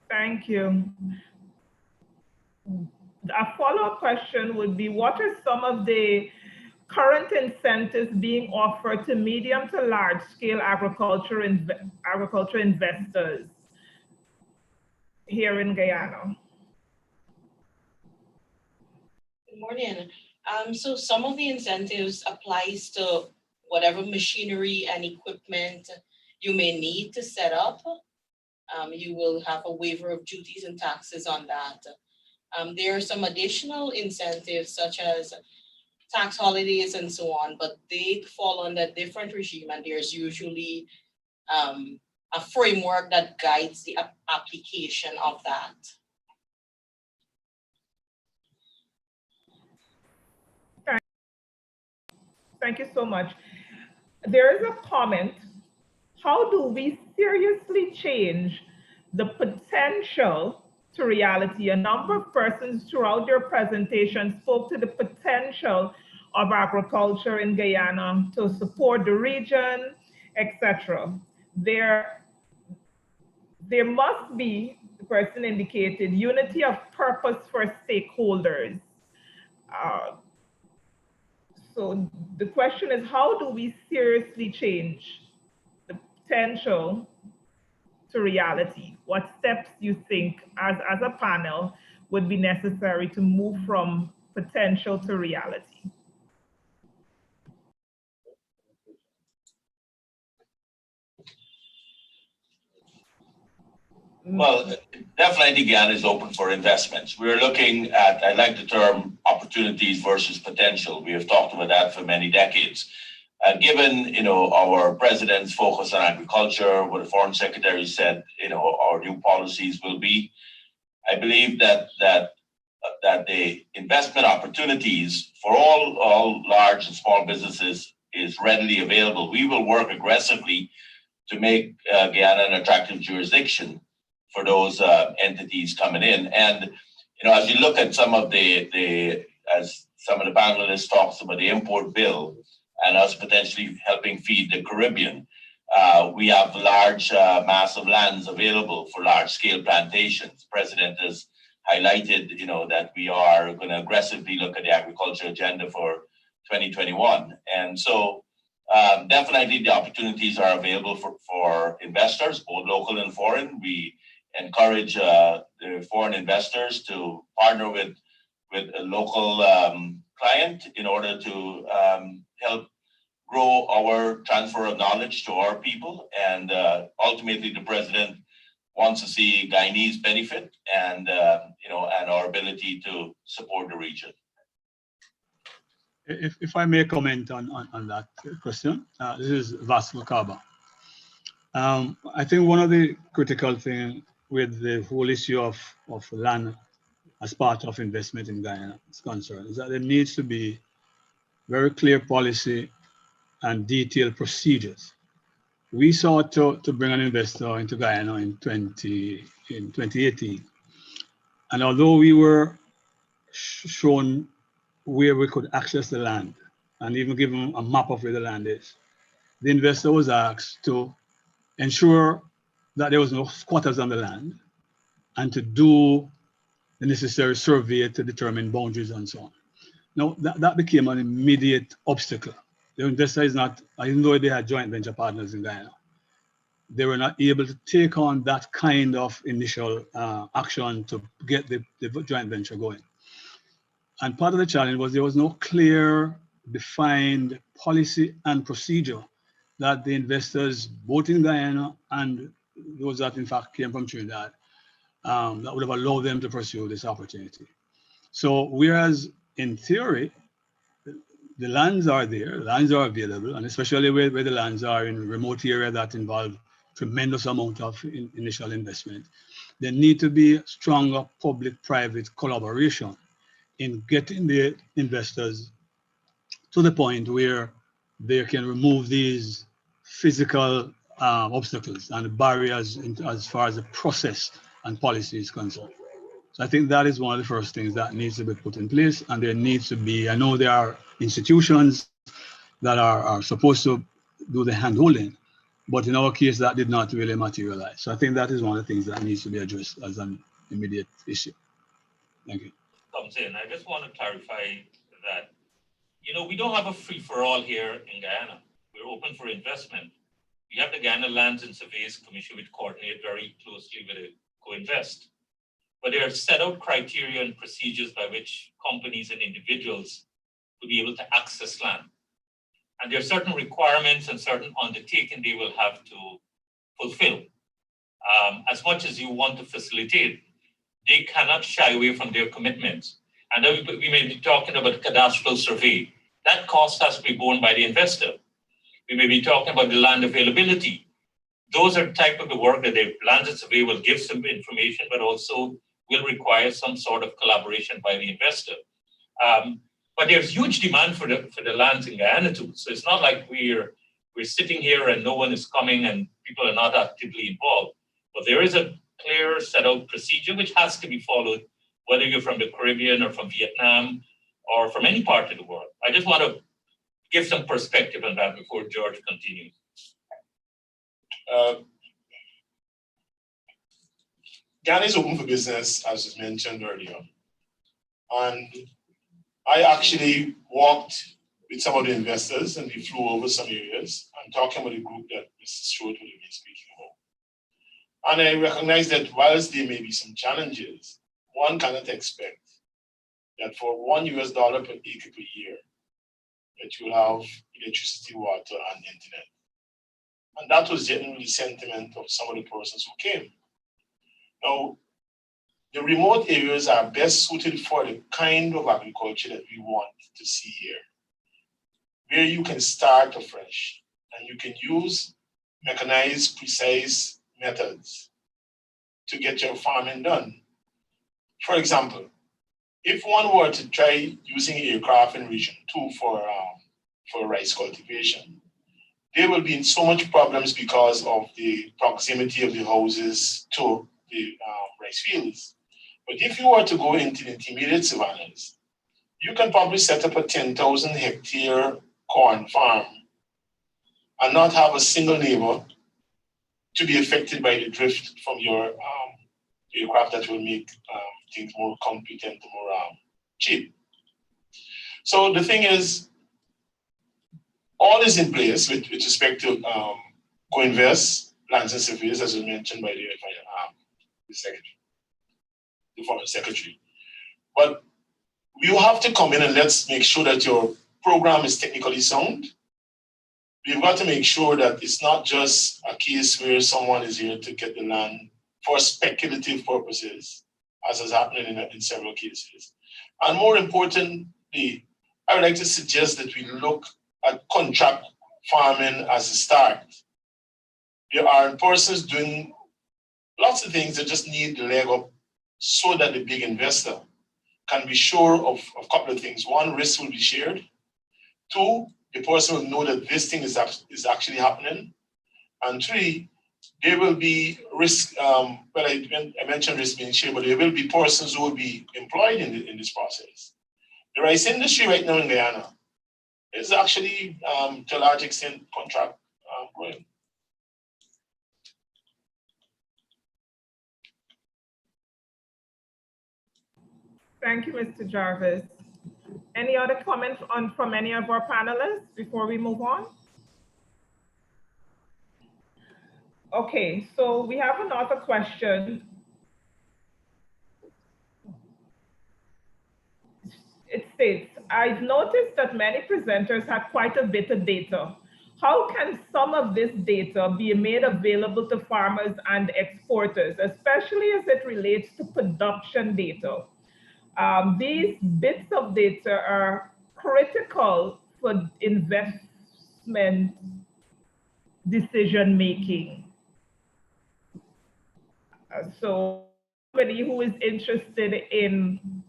Thank you. A follow-up question would be, what are some of the current incentives being offered to medium to large scale agriculture investors here in Guyana? Good morning. So some of the incentives applies to whatever machinery and equipment you may need to set up. You will have a waiver of duties and taxes on that. There are some additional incentives such as tax holidays and so on, but they fall under different regime, and there's usually a framework that guides the application of that. Thank you so much. There is a comment. How do we seriously change the potential to reality? A number of persons throughout their presentation spoke to the potential of agriculture in Guyana to support the region, etc. There must be, the person indicated, unity of purpose for stakeholders. So the question is, how do we seriously change the potential to reality? What steps you think as a panel would be necessary to move from potential to reality? Well, definitely Guyana is open for investments. We're looking at, I like the term opportunities versus potential. We have talked about that for many decades. Given, our president's focus on agriculture, what the foreign secretary said, our new policies will be, I believe that the investment opportunities for all large and small businesses is readily available. We will work aggressively to make Guyana an attractive jurisdiction for those entities coming in. And, as you look at some of as some of the panelists talks about the import bill and us potentially helping feed the Caribbean, we have large massive lands available for large scale plantations. The president has highlighted, that we are going to aggressively look at the agriculture agenda for 2021. And so definitely the opportunities are available for investors, both local and foreign. We encourage the foreign investors to partner with a local client in order to help grow our transfer of knowledge to our people. And ultimately, the president wants to see Guyanese benefit and our ability to support the region. If I may comment on that question, this is Vasyl Stewart. I think one of the critical things with the whole issue of land as part of investment in Guyana is concerned is that there needs to be very clear policy and detailed procedures. We sought to bring an investor into Guyana in 2018. And although we were shown where we could access the land and even given a map of where the land is, the investor was asked to ensure that there was no squatters on the land and to do the necessary survey to determine boundaries and so on. Now, that became an immediate obstacle. The investor is not, even though they had joint venture partners in Guyana, they were not able to take on that kind of initial action to get the joint venture going. And part of the challenge was there was no clear, defined policy and procedure that the investors, both in Guyana and those that in fact came from Trinidad, that would have allowed them to pursue this opportunity. So whereas in theory, the lands are there, the lands are available, and especially where the lands are in remote area that involve tremendous amount of initial investment, there need to be stronger public-private collaboration in getting the investors to the point where they can remove these physical obstacles and barriers as far as the process and policy is concerned. So I think that is one of the first things that needs to be put in place, and there needs to be, I know there are institutions that are supposed to do the handholding, but in our case that did not really materialize. So I think that is one of the things that needs to be addressed as an immediate issue. Thank you. Comes in, I just want to clarify that, we don't have a free-for-all here in Guyana. We're open for investment. We have the Guyana Lands and Surveys Commission, which coordinate very closely with the co-invest. But there are set out criteria and procedures by which companies and individuals will be able to access land. And there are certain requirements and certain undertakings they will have to fulfill. As much as you want to facilitate, they cannot shy away from their commitments. And then we may be talking about a cadastral survey. That cost has to be borne by the investor. We may be talking about the land availability. Those are the type of the work that the land and survey will give some information, but also will require some sort of collaboration by the investor. But there's huge demand for the lands in Guyana too. So it's not like we're sitting here and no one is coming and people are not actively involved. But there is a clear set out procedure which has to be followed, whether you're from the Caribbean or from Vietnam or from any part of the world. I just want to give some perspective on that before George continues. Ghana is open for business, as was mentioned earlier. And I actually walked with some of the investors and we flew over some areas and talking about the group that Mr. Stewart would have been speaking about. And I recognize that whilst there may be some challenges, one cannot expect that for $1 per acre per year, that you will have electricity, water, and internet. And that was generally the sentiment of some of the persons who came. Now, the remote areas are best suited for the kind of agriculture that we want to see here, where you can start afresh and you can use mechanized, precise methods to get your farming done. For example, if one were to try using aircraft in Region 2 for rice cultivation, they will be in so much problems because of the proximity of the houses to the rice fields. But if you were to go into the intermediate savannas, you can probably set up a 10,000 hectare corn farm and not have a single neighbor to be affected by the drift from your aircraft that will make things more competent, more cheap. So the thing is, all is in place with respect to co-invest, lands and surveys, as was mentioned by the secretary, the foreign secretary. But you have to come in and let's make sure that your program is technically sound. We've got to make sure that it's not just a case where someone is here to get the land for speculative purposes, as is happening in several cases. And more importantly, I would like to suggest that we look at contract farming as a start. There are persons doing lots of things that just need the leg up so that the big investor can be sure of a couple of things. One, risk will be shared. Two, the person will know that this thing is actually happening. And three, there will be risk, I mentioned risk being shared, but there will be persons who will be employed in this process. The rice industry right now in Guyana is actually, to a large extent, contract growing. Thank you, Mr. Jarvis. Any other comments from any of our panelists before we move on? Okay, so we have another question. It states, I've noticed that many presenters have quite a bit of data. How can some of this data be made available to farmers and exporters, especially as it relates to production data? These bits of data are critical for investment decision-making. So somebody who is interested in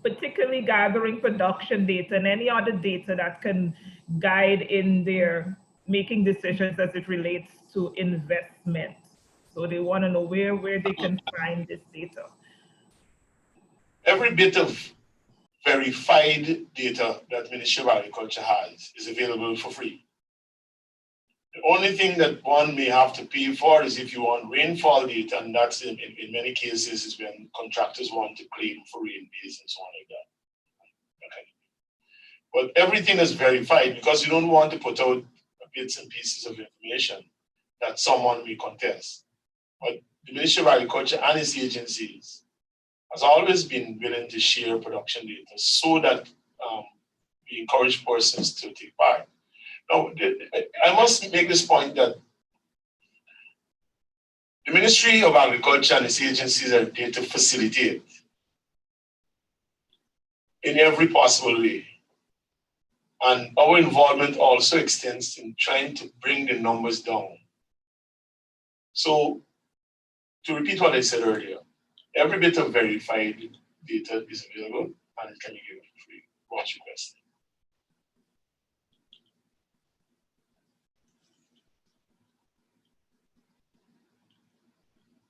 particularly gathering production data and any other data that can guide in their making decisions as it relates to investment. So they want to know where they can find this data. Every bit of verified data that Ministry of Agriculture has is available for free. The only thing that one may have to pay for is if you want rainfall data, and that's in many cases is when contractors want to claim for rain days and so on like that. Okay. But everything is verified because you don't want to put out bits and pieces of information that someone may contest. But the Ministry of Agriculture and its agencies has always been willing to share production data so that we encourage persons to take part. Now, I must make this point that the Ministry of Agriculture and its agencies are there to facilitate in every possible way. And our involvement also extends in trying to bring the numbers down. So, to repeat what I said earlier, every bit of verified data is available and it can be given for free once requested.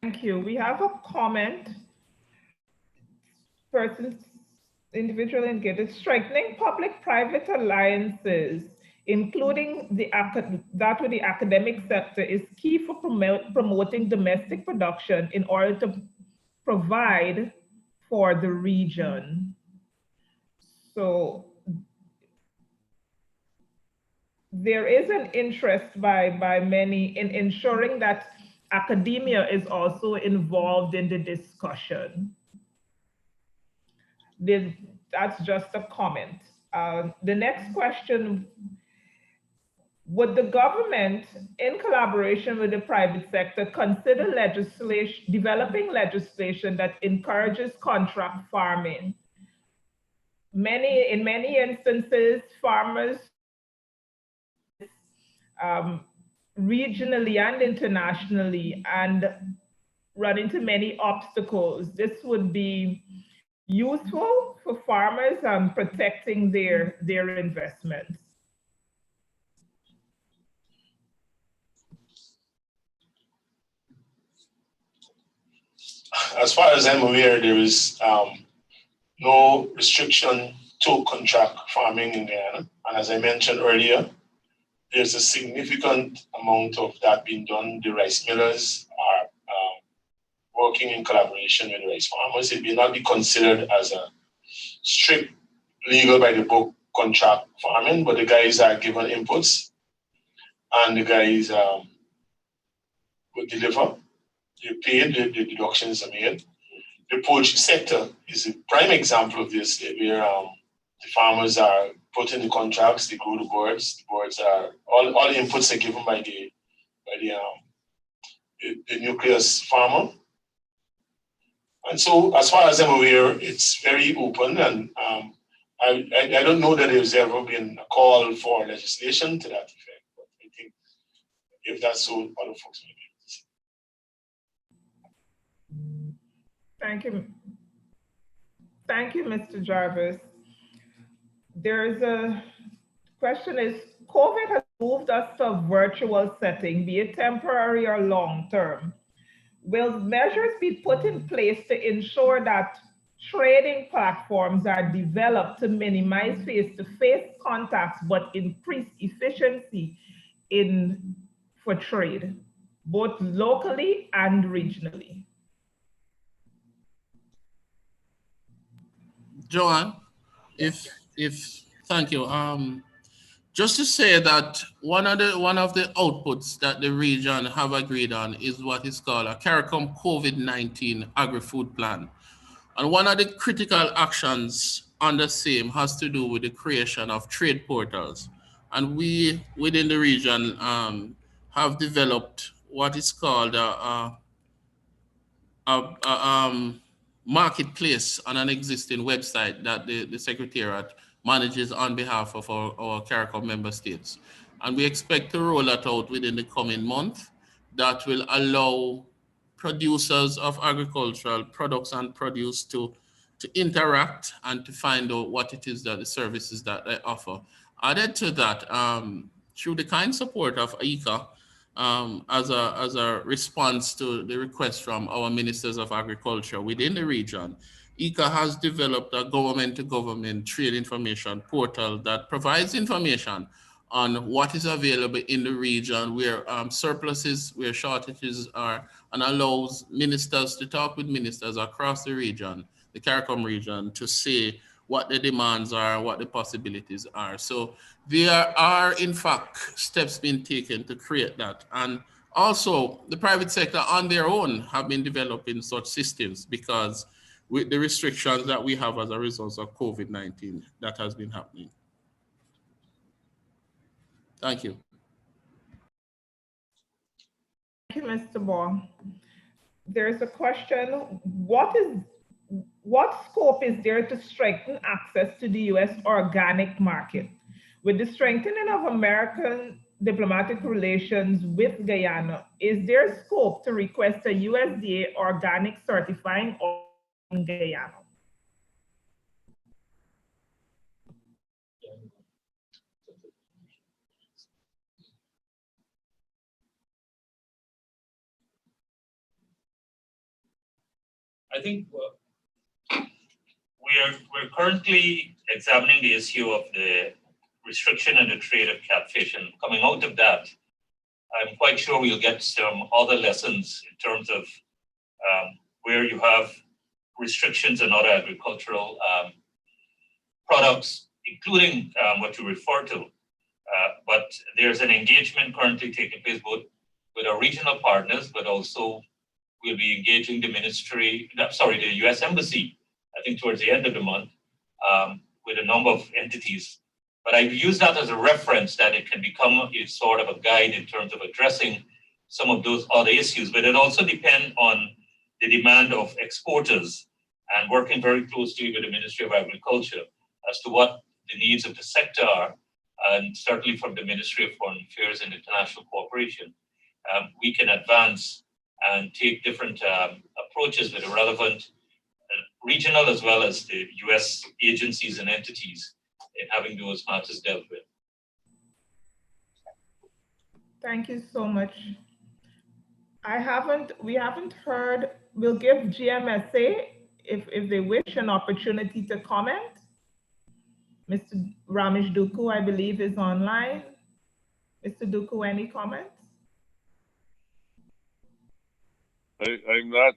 Thank you. We have a comment. Individual engaged, strengthening public-private alliances, including that with the academic sector, is key for promoting domestic production in order to provide for the region. So there is an interest by many in ensuring that academia is also involved in the discussion. That's just a comment. The next question, would the government, in collaboration with the private sector, consider developing legislation that encourages contract farming? In many instances, farmers regionally and internationally and run into many obstacles. This would be useful for farmers protecting their investments. As far as I'm aware, there is no restriction to contract farming in Guyana. And as I mentioned earlier, there's a significant amount of that being done. The rice millers are working in collaboration with rice farmers. It may not be considered as a strict legal by the book contract farming, but the guys are given inputs and the guys will deliver. They're paid, the deductions are made. The poultry sector is a prime example of this, where the farmers are put in the contracts, they grow the birds. The birds are all the inputs are given by the nucleus farmer. And so, as far as I'm aware, it's very open, and I don't know that there's ever been a call for legislation to that effect. But I think if that's so, other folks may be able to see. Thank you. Thank you, Mr. Jarvis. There's a question is, COVID has moved us to a virtual setting, be it temporary or long-term. Will measures be put in place to ensure that trading platforms are developed to minimize face-to-face contacts, but increase efficiency for trade, both locally and regionally? Joanne, thank you. Just to say that one of the outputs that the region have agreed on is what is called a Caricom COVID-19 agri-food plan. And one of the critical actions on the same has to do with the creation of trade portals. And we within the region have developed what is called a marketplace on an existing website that the Secretariat manages on behalf of our Caricom member states. And we expect to roll that out within the coming month. That will allow producers of agricultural products and produce to interact and to find out what it is that the services that they offer. Added to that, through the kind support of ICA, as a response to the request from our ministers of agriculture within the region, ICA has developed a government-to-government trade information portal that provides information on what is available in the region, where surpluses, where shortages are, and allows ministers to talk with ministers across the region, the Caricom region, to see what the demands are, what the possibilities are. So there are, in fact, steps being taken to create that. And also, the private sector on their own have been developing such systems, because with the restrictions that we have as a result of COVID-19, that has been happening. Thank you. Thank you, Mr. Ball. There's a question, what scope is there to strengthen access to the US organic market? With the strengthening of American diplomatic relations with Guyana, is there scope to request a USDA organic certifying in Guyana? I think we're currently examining the issue of the restriction and the trade of catfish, and coming out of that, I'm quite sure we'll get some other lessons in terms of where you have restrictions on other agricultural products, including what you refer to. But there's an engagement currently taking place both with our regional partners, but also we'll be engaging the the US Embassy, I think towards the end of the month, with a number of entities. But I've used that as a reference that it can become a sort of a guide in terms of addressing some of those other issues. But it also depends on the demand of exporters, and working very closely with the Ministry of Agriculture as to what the needs of the sector are, and certainly from the Ministry of Foreign Affairs and International Cooperation. We can advance and take different approaches with the relevant regional as well as the US agencies and entities in having those matters dealt with. Thank you so much. We haven't heard, we'll give GMSA, if they wish, an opportunity to comment. Mr. Ramesh Duku, I believe, is online. Mr. Duku, any comments? I'm not.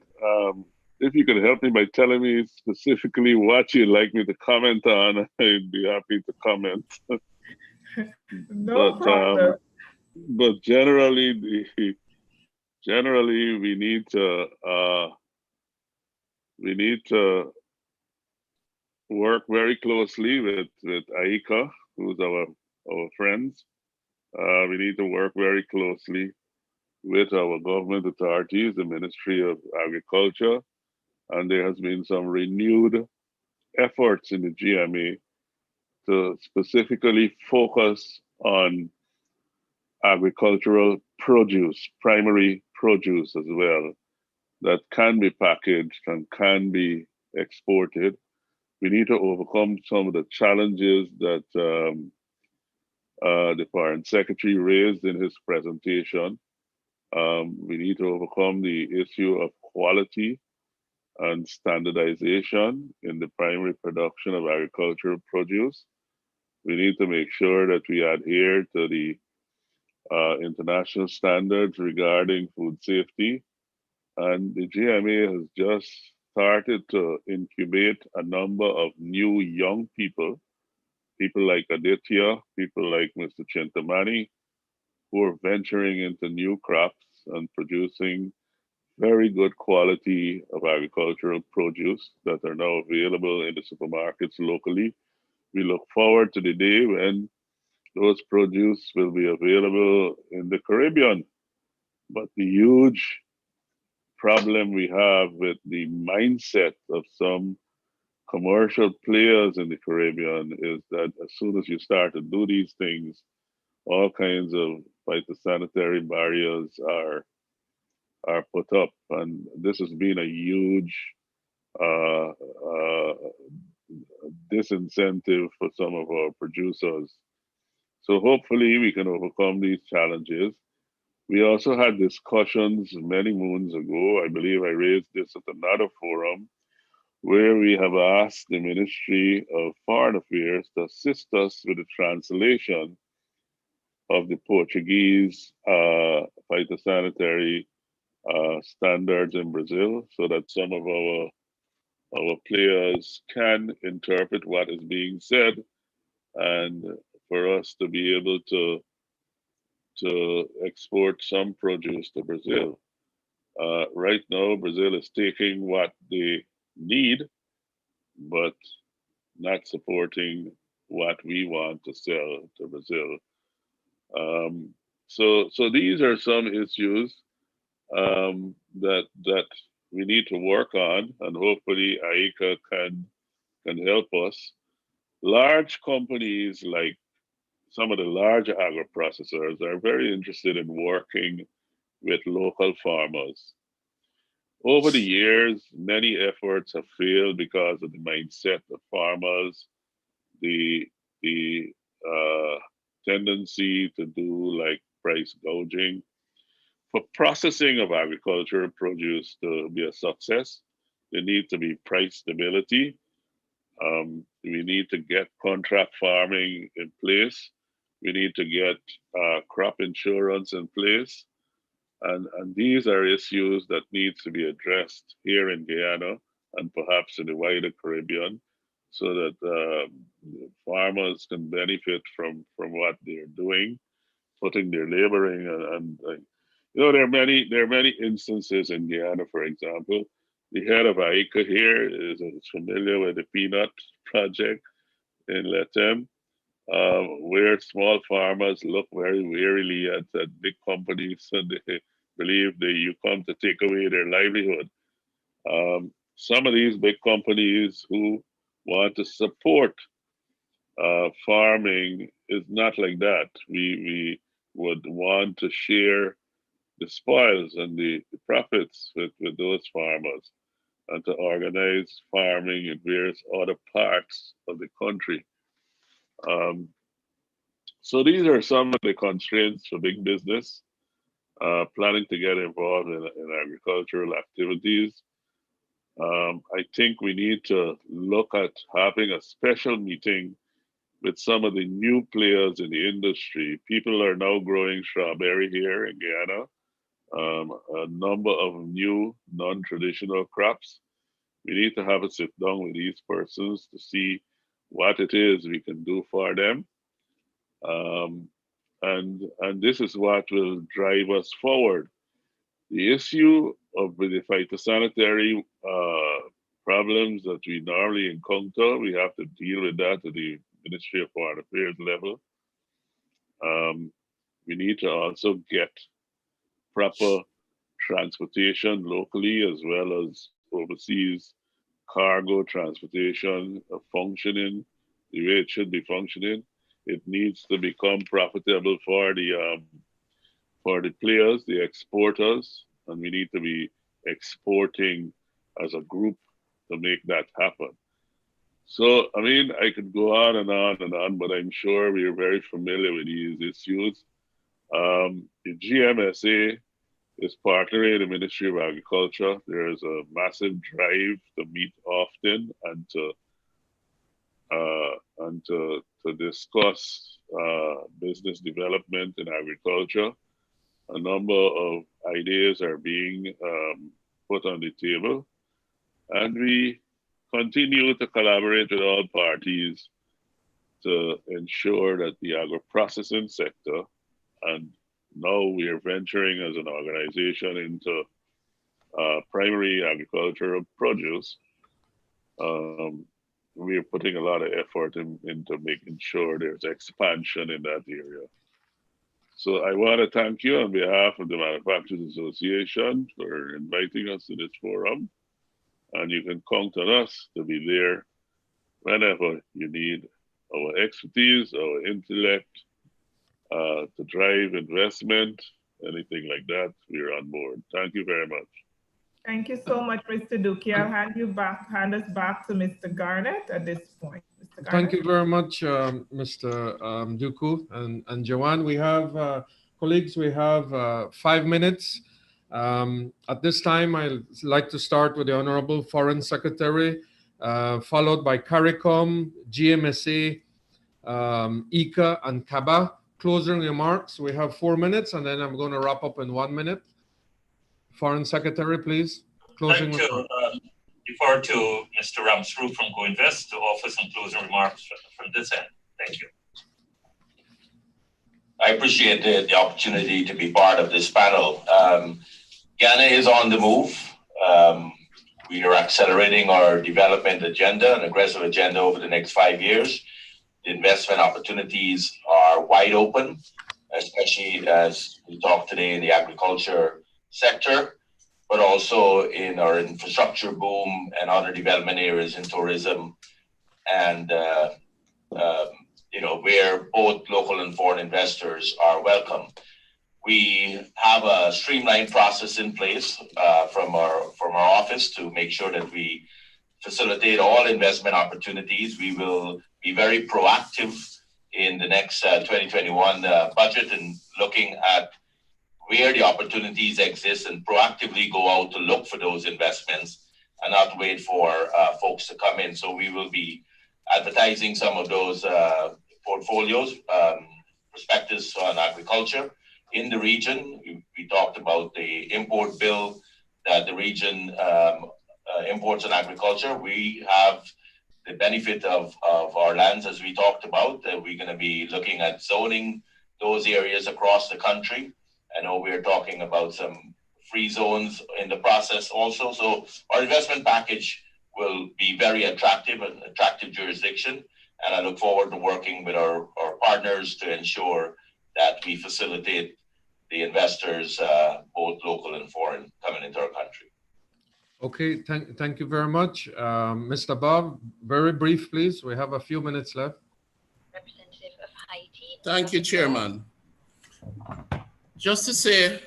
If you could help me by telling me specifically what you'd like me to comment on, I'd be happy to comment. No problem. But generally, we need to work very closely with AICA, who's our friends. We need to work very closely with our government authorities, the Ministry of Agriculture, and there has been some renewed efforts in the GMA to specifically focus on agricultural produce, primary produce as well, that can be packaged and can be exported. We need to overcome some of the challenges that the Foreign Secretary raised in his presentation. We need to overcome the issue of quality and standardization in the primary production of agricultural produce. We need to make sure that we adhere to the international standards regarding food safety. And the GMA has just started to incubate a number of new young people like Aditya, people like Mr. Chintamani, who are venturing into new crops and producing very good quality of agricultural produce that are now available in the supermarkets locally. We look forward to the day when those produce will be available in the Caribbean. But the huge problem we have with the mindset of some commercial players in the Caribbean is that as soon as you start to do these things, all kinds of phytosanitary barriers are put up, and this has been a huge disincentive for some of our producers. So hopefully we can overcome these challenges. We also had discussions many moons ago, I believe I raised this at another forum, where we have asked the Ministry of Foreign Affairs to assist us with the translation of the Portuguese phytosanitary standards in Brazil, so that some of our players can interpret what is being said, and for us to be able to export some produce to Brazil. Right now, Brazil is taking what they need, but not supporting what we want to sell to Brazil. So these are some issues that we need to work on, and hopefully AICA can help us. Large companies like some of the large agro-processors are very interested in working with local farmers. Over the years, many efforts have failed because of the mindset of farmers, the tendency to do like price gouging. For processing of agricultural produce to be a success, there needs to be price stability. We need to get contract farming in place. We need to get crop insurance in place. And these are issues that needs to be addressed here in Guyana and perhaps in the wider Caribbean, so that farmers can benefit from what they're doing, putting their labor in. And you know, there are many instances in Guyana, for example. The head of AICA here is familiar with the peanut project in Letem, where small farmers look very warily at big companies, and they believe that you come to take away their livelihood. Some of these big companies who want to support farming is not like that. We would want to share the spoils and the profits with those farmers, and to organize farming in various other parts of the country. So these are some of the constraints for big business planning to get involved in agricultural activities. I think we need to look at having a special meeting with some of the new players in the industry. People are now growing strawberry here in Guyana, a number of new non-traditional crops. We need to have a sit down with these persons to see what it is we can do for them. And this is what will drive us forward. The issue of the phytosanitary problems that we normally encounter, we have to deal with that at the Ministry of Foreign Affairs level. We need to also get proper transportation locally as well as overseas cargo transportation functioning the way it should be functioning. It needs to become profitable for the players, the exporters, and we need to be exporting as a group to make that happen. So, I mean, I could go on and on and on, but I'm sure we are very familiar with these issues. The GMSA is partnering with the Ministry of Agriculture. There is a massive drive to meet often and to discuss business development in agriculture. A number of ideas are being put on the table, and we continue to collaborate with all parties to ensure that the agro-processing sector, and now we are venturing as an organization into primary agricultural produce. We are putting a lot of effort into making sure there's expansion in that area. So I want to thank you on behalf of the Manufacturers Association for inviting us to this forum. And you can count on us to be there whenever you need our expertise, our intellect, to drive investment, anything like that, we're on board. Thank you very much. Thank you so much, Mr. Duque. I'll hand us back to Mr. Garnett at this point. Mr. Garnett. Thank you very much, Mr. Duque and Joanne. We have, colleagues, we have 5 minutes. At this time, I'd like to start with the Honorable Foreign Secretary, followed by Caricom, GMSA, ICA, and CABA. closing remarks. We have 4 minutes, and then I'm going to wrap up in 1 minute. Foreign Secretary, please. Closing I'd like remarks. to defer to Mr. Ramsroof from GoInvest to offer some closing remarks from this end. Thank you. I appreciate the opportunity to be part of this panel. Guyana is on the move. We are accelerating our development agenda, an aggressive agenda over the next 5 years. The investment opportunities are wide open, especially as we talk today in the agriculture sector, but also in our infrastructure boom and other development areas in tourism and where both local and foreign investors are welcome. We have a streamlined process in place from our office to make sure that we facilitate all investment opportunities. We will be very proactive in the next 2021 budget and looking at where the opportunities exist and proactively go out to look for those investments and not wait for folks to come in. So we will be advertising some of those portfolios, perspectives on agriculture in the region. We talked about the import bill that the region imports on agriculture. We have the benefit of our lands, as we talked about. We're going to be looking at zoning those areas across the country. I know we're talking about some free zones in the process also. So our investment package will be very attractive, an attractive jurisdiction. And I look forward to working with our partners to ensure that we facilitate the investors, both local and foreign, coming into our country. Okay, thank you very much. Mr. Bob, very brief, please. We have a few minutes left. Representative of Haiti. Thank you, Chairman. Just to say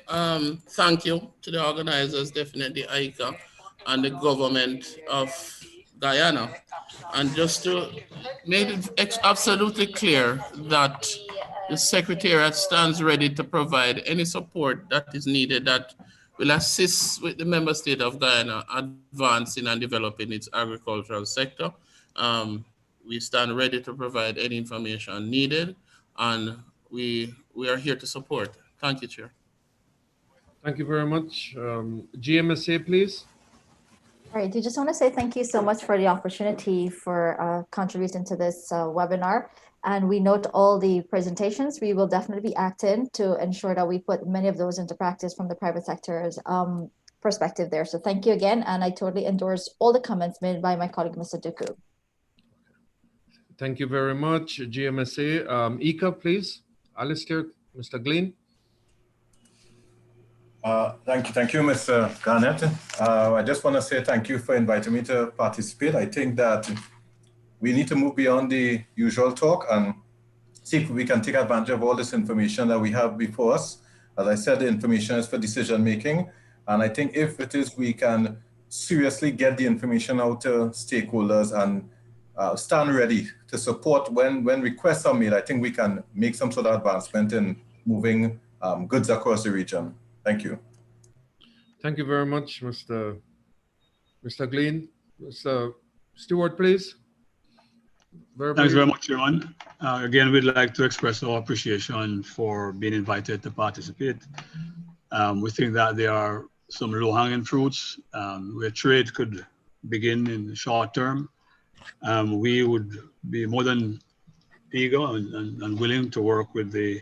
thank you to the organizers, definitely ICA and the government of Guyana. And just to make it absolutely clear that the Secretariat stands ready to provide any support that is needed that will assist with the member state of Guyana advancing and developing its agricultural sector. We stand ready to provide any information needed, and we are here to support. Thank you, Chair. Thank you very much. GMSA, please. All right, I just want to say thank you so much for the opportunity for contributing to this webinar. And we note all the presentations. We will definitely be acting to ensure that we put many of those into practice from the private sector's perspective there. So thank you again. And I totally endorse all the comments made by my colleague, Mr. Duku. Thank you very much, GMSA. ICA, please. Alistair, Mr. Glean. Thank you, Mr. Garnett. I just want to say thank you for inviting me to participate. I think that we need to move beyond the usual talk and see if we can take advantage of all this information that we have before us. As I said, the information is for decision making. And I think if it is, we can seriously get the information out to stakeholders and stand ready to support when requests are made. I think we can make some sort of advancement in moving goods across the region. Thank you. Thank you very much, Mr. Glean. Mr. Stewart, please. Thanks very much, Chairman. Again, we'd like to express our appreciation for being invited to participate. We think that there are some low-hanging fruits where trade could begin in the short term. We would be more than eager and willing to work with the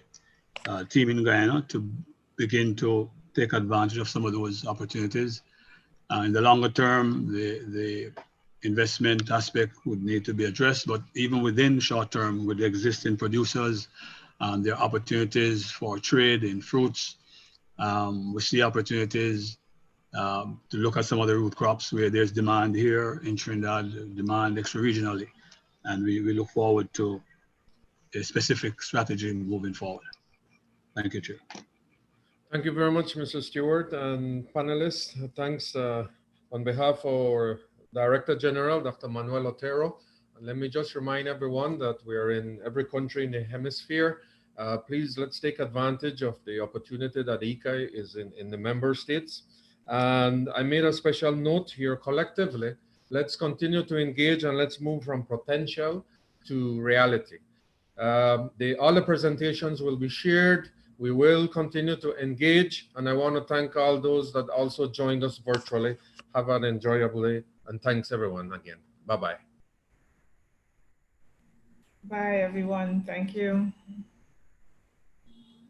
team in Guyana to begin to take advantage of some of those opportunities. In the longer term, the investment aspect would need to be addressed, but even within short term with the existing producers, there are opportunities for trade in fruits. We see opportunities to look at some of the root crops where there's demand here in Trinidad, demand extra-regionally, and we look forward to a specific strategy moving forward. Thank you, Chair. Thank you very much, Mr. Stewart, and panelists. Thanks on behalf of our Director General, Dr. Manuel Otero. And let me just remind everyone that we are in every country in the hemisphere. Please, let's take advantage of the opportunity that ICA is in the member states. And I made a special note here collectively. Let's continue to engage and let's move from potential to reality. All the presentations will be shared. We will continue to engage, and I want to thank all those that also joined us virtually. Have an enjoyable day, and thanks everyone again. Bye-bye. Bye, everyone. Thank you.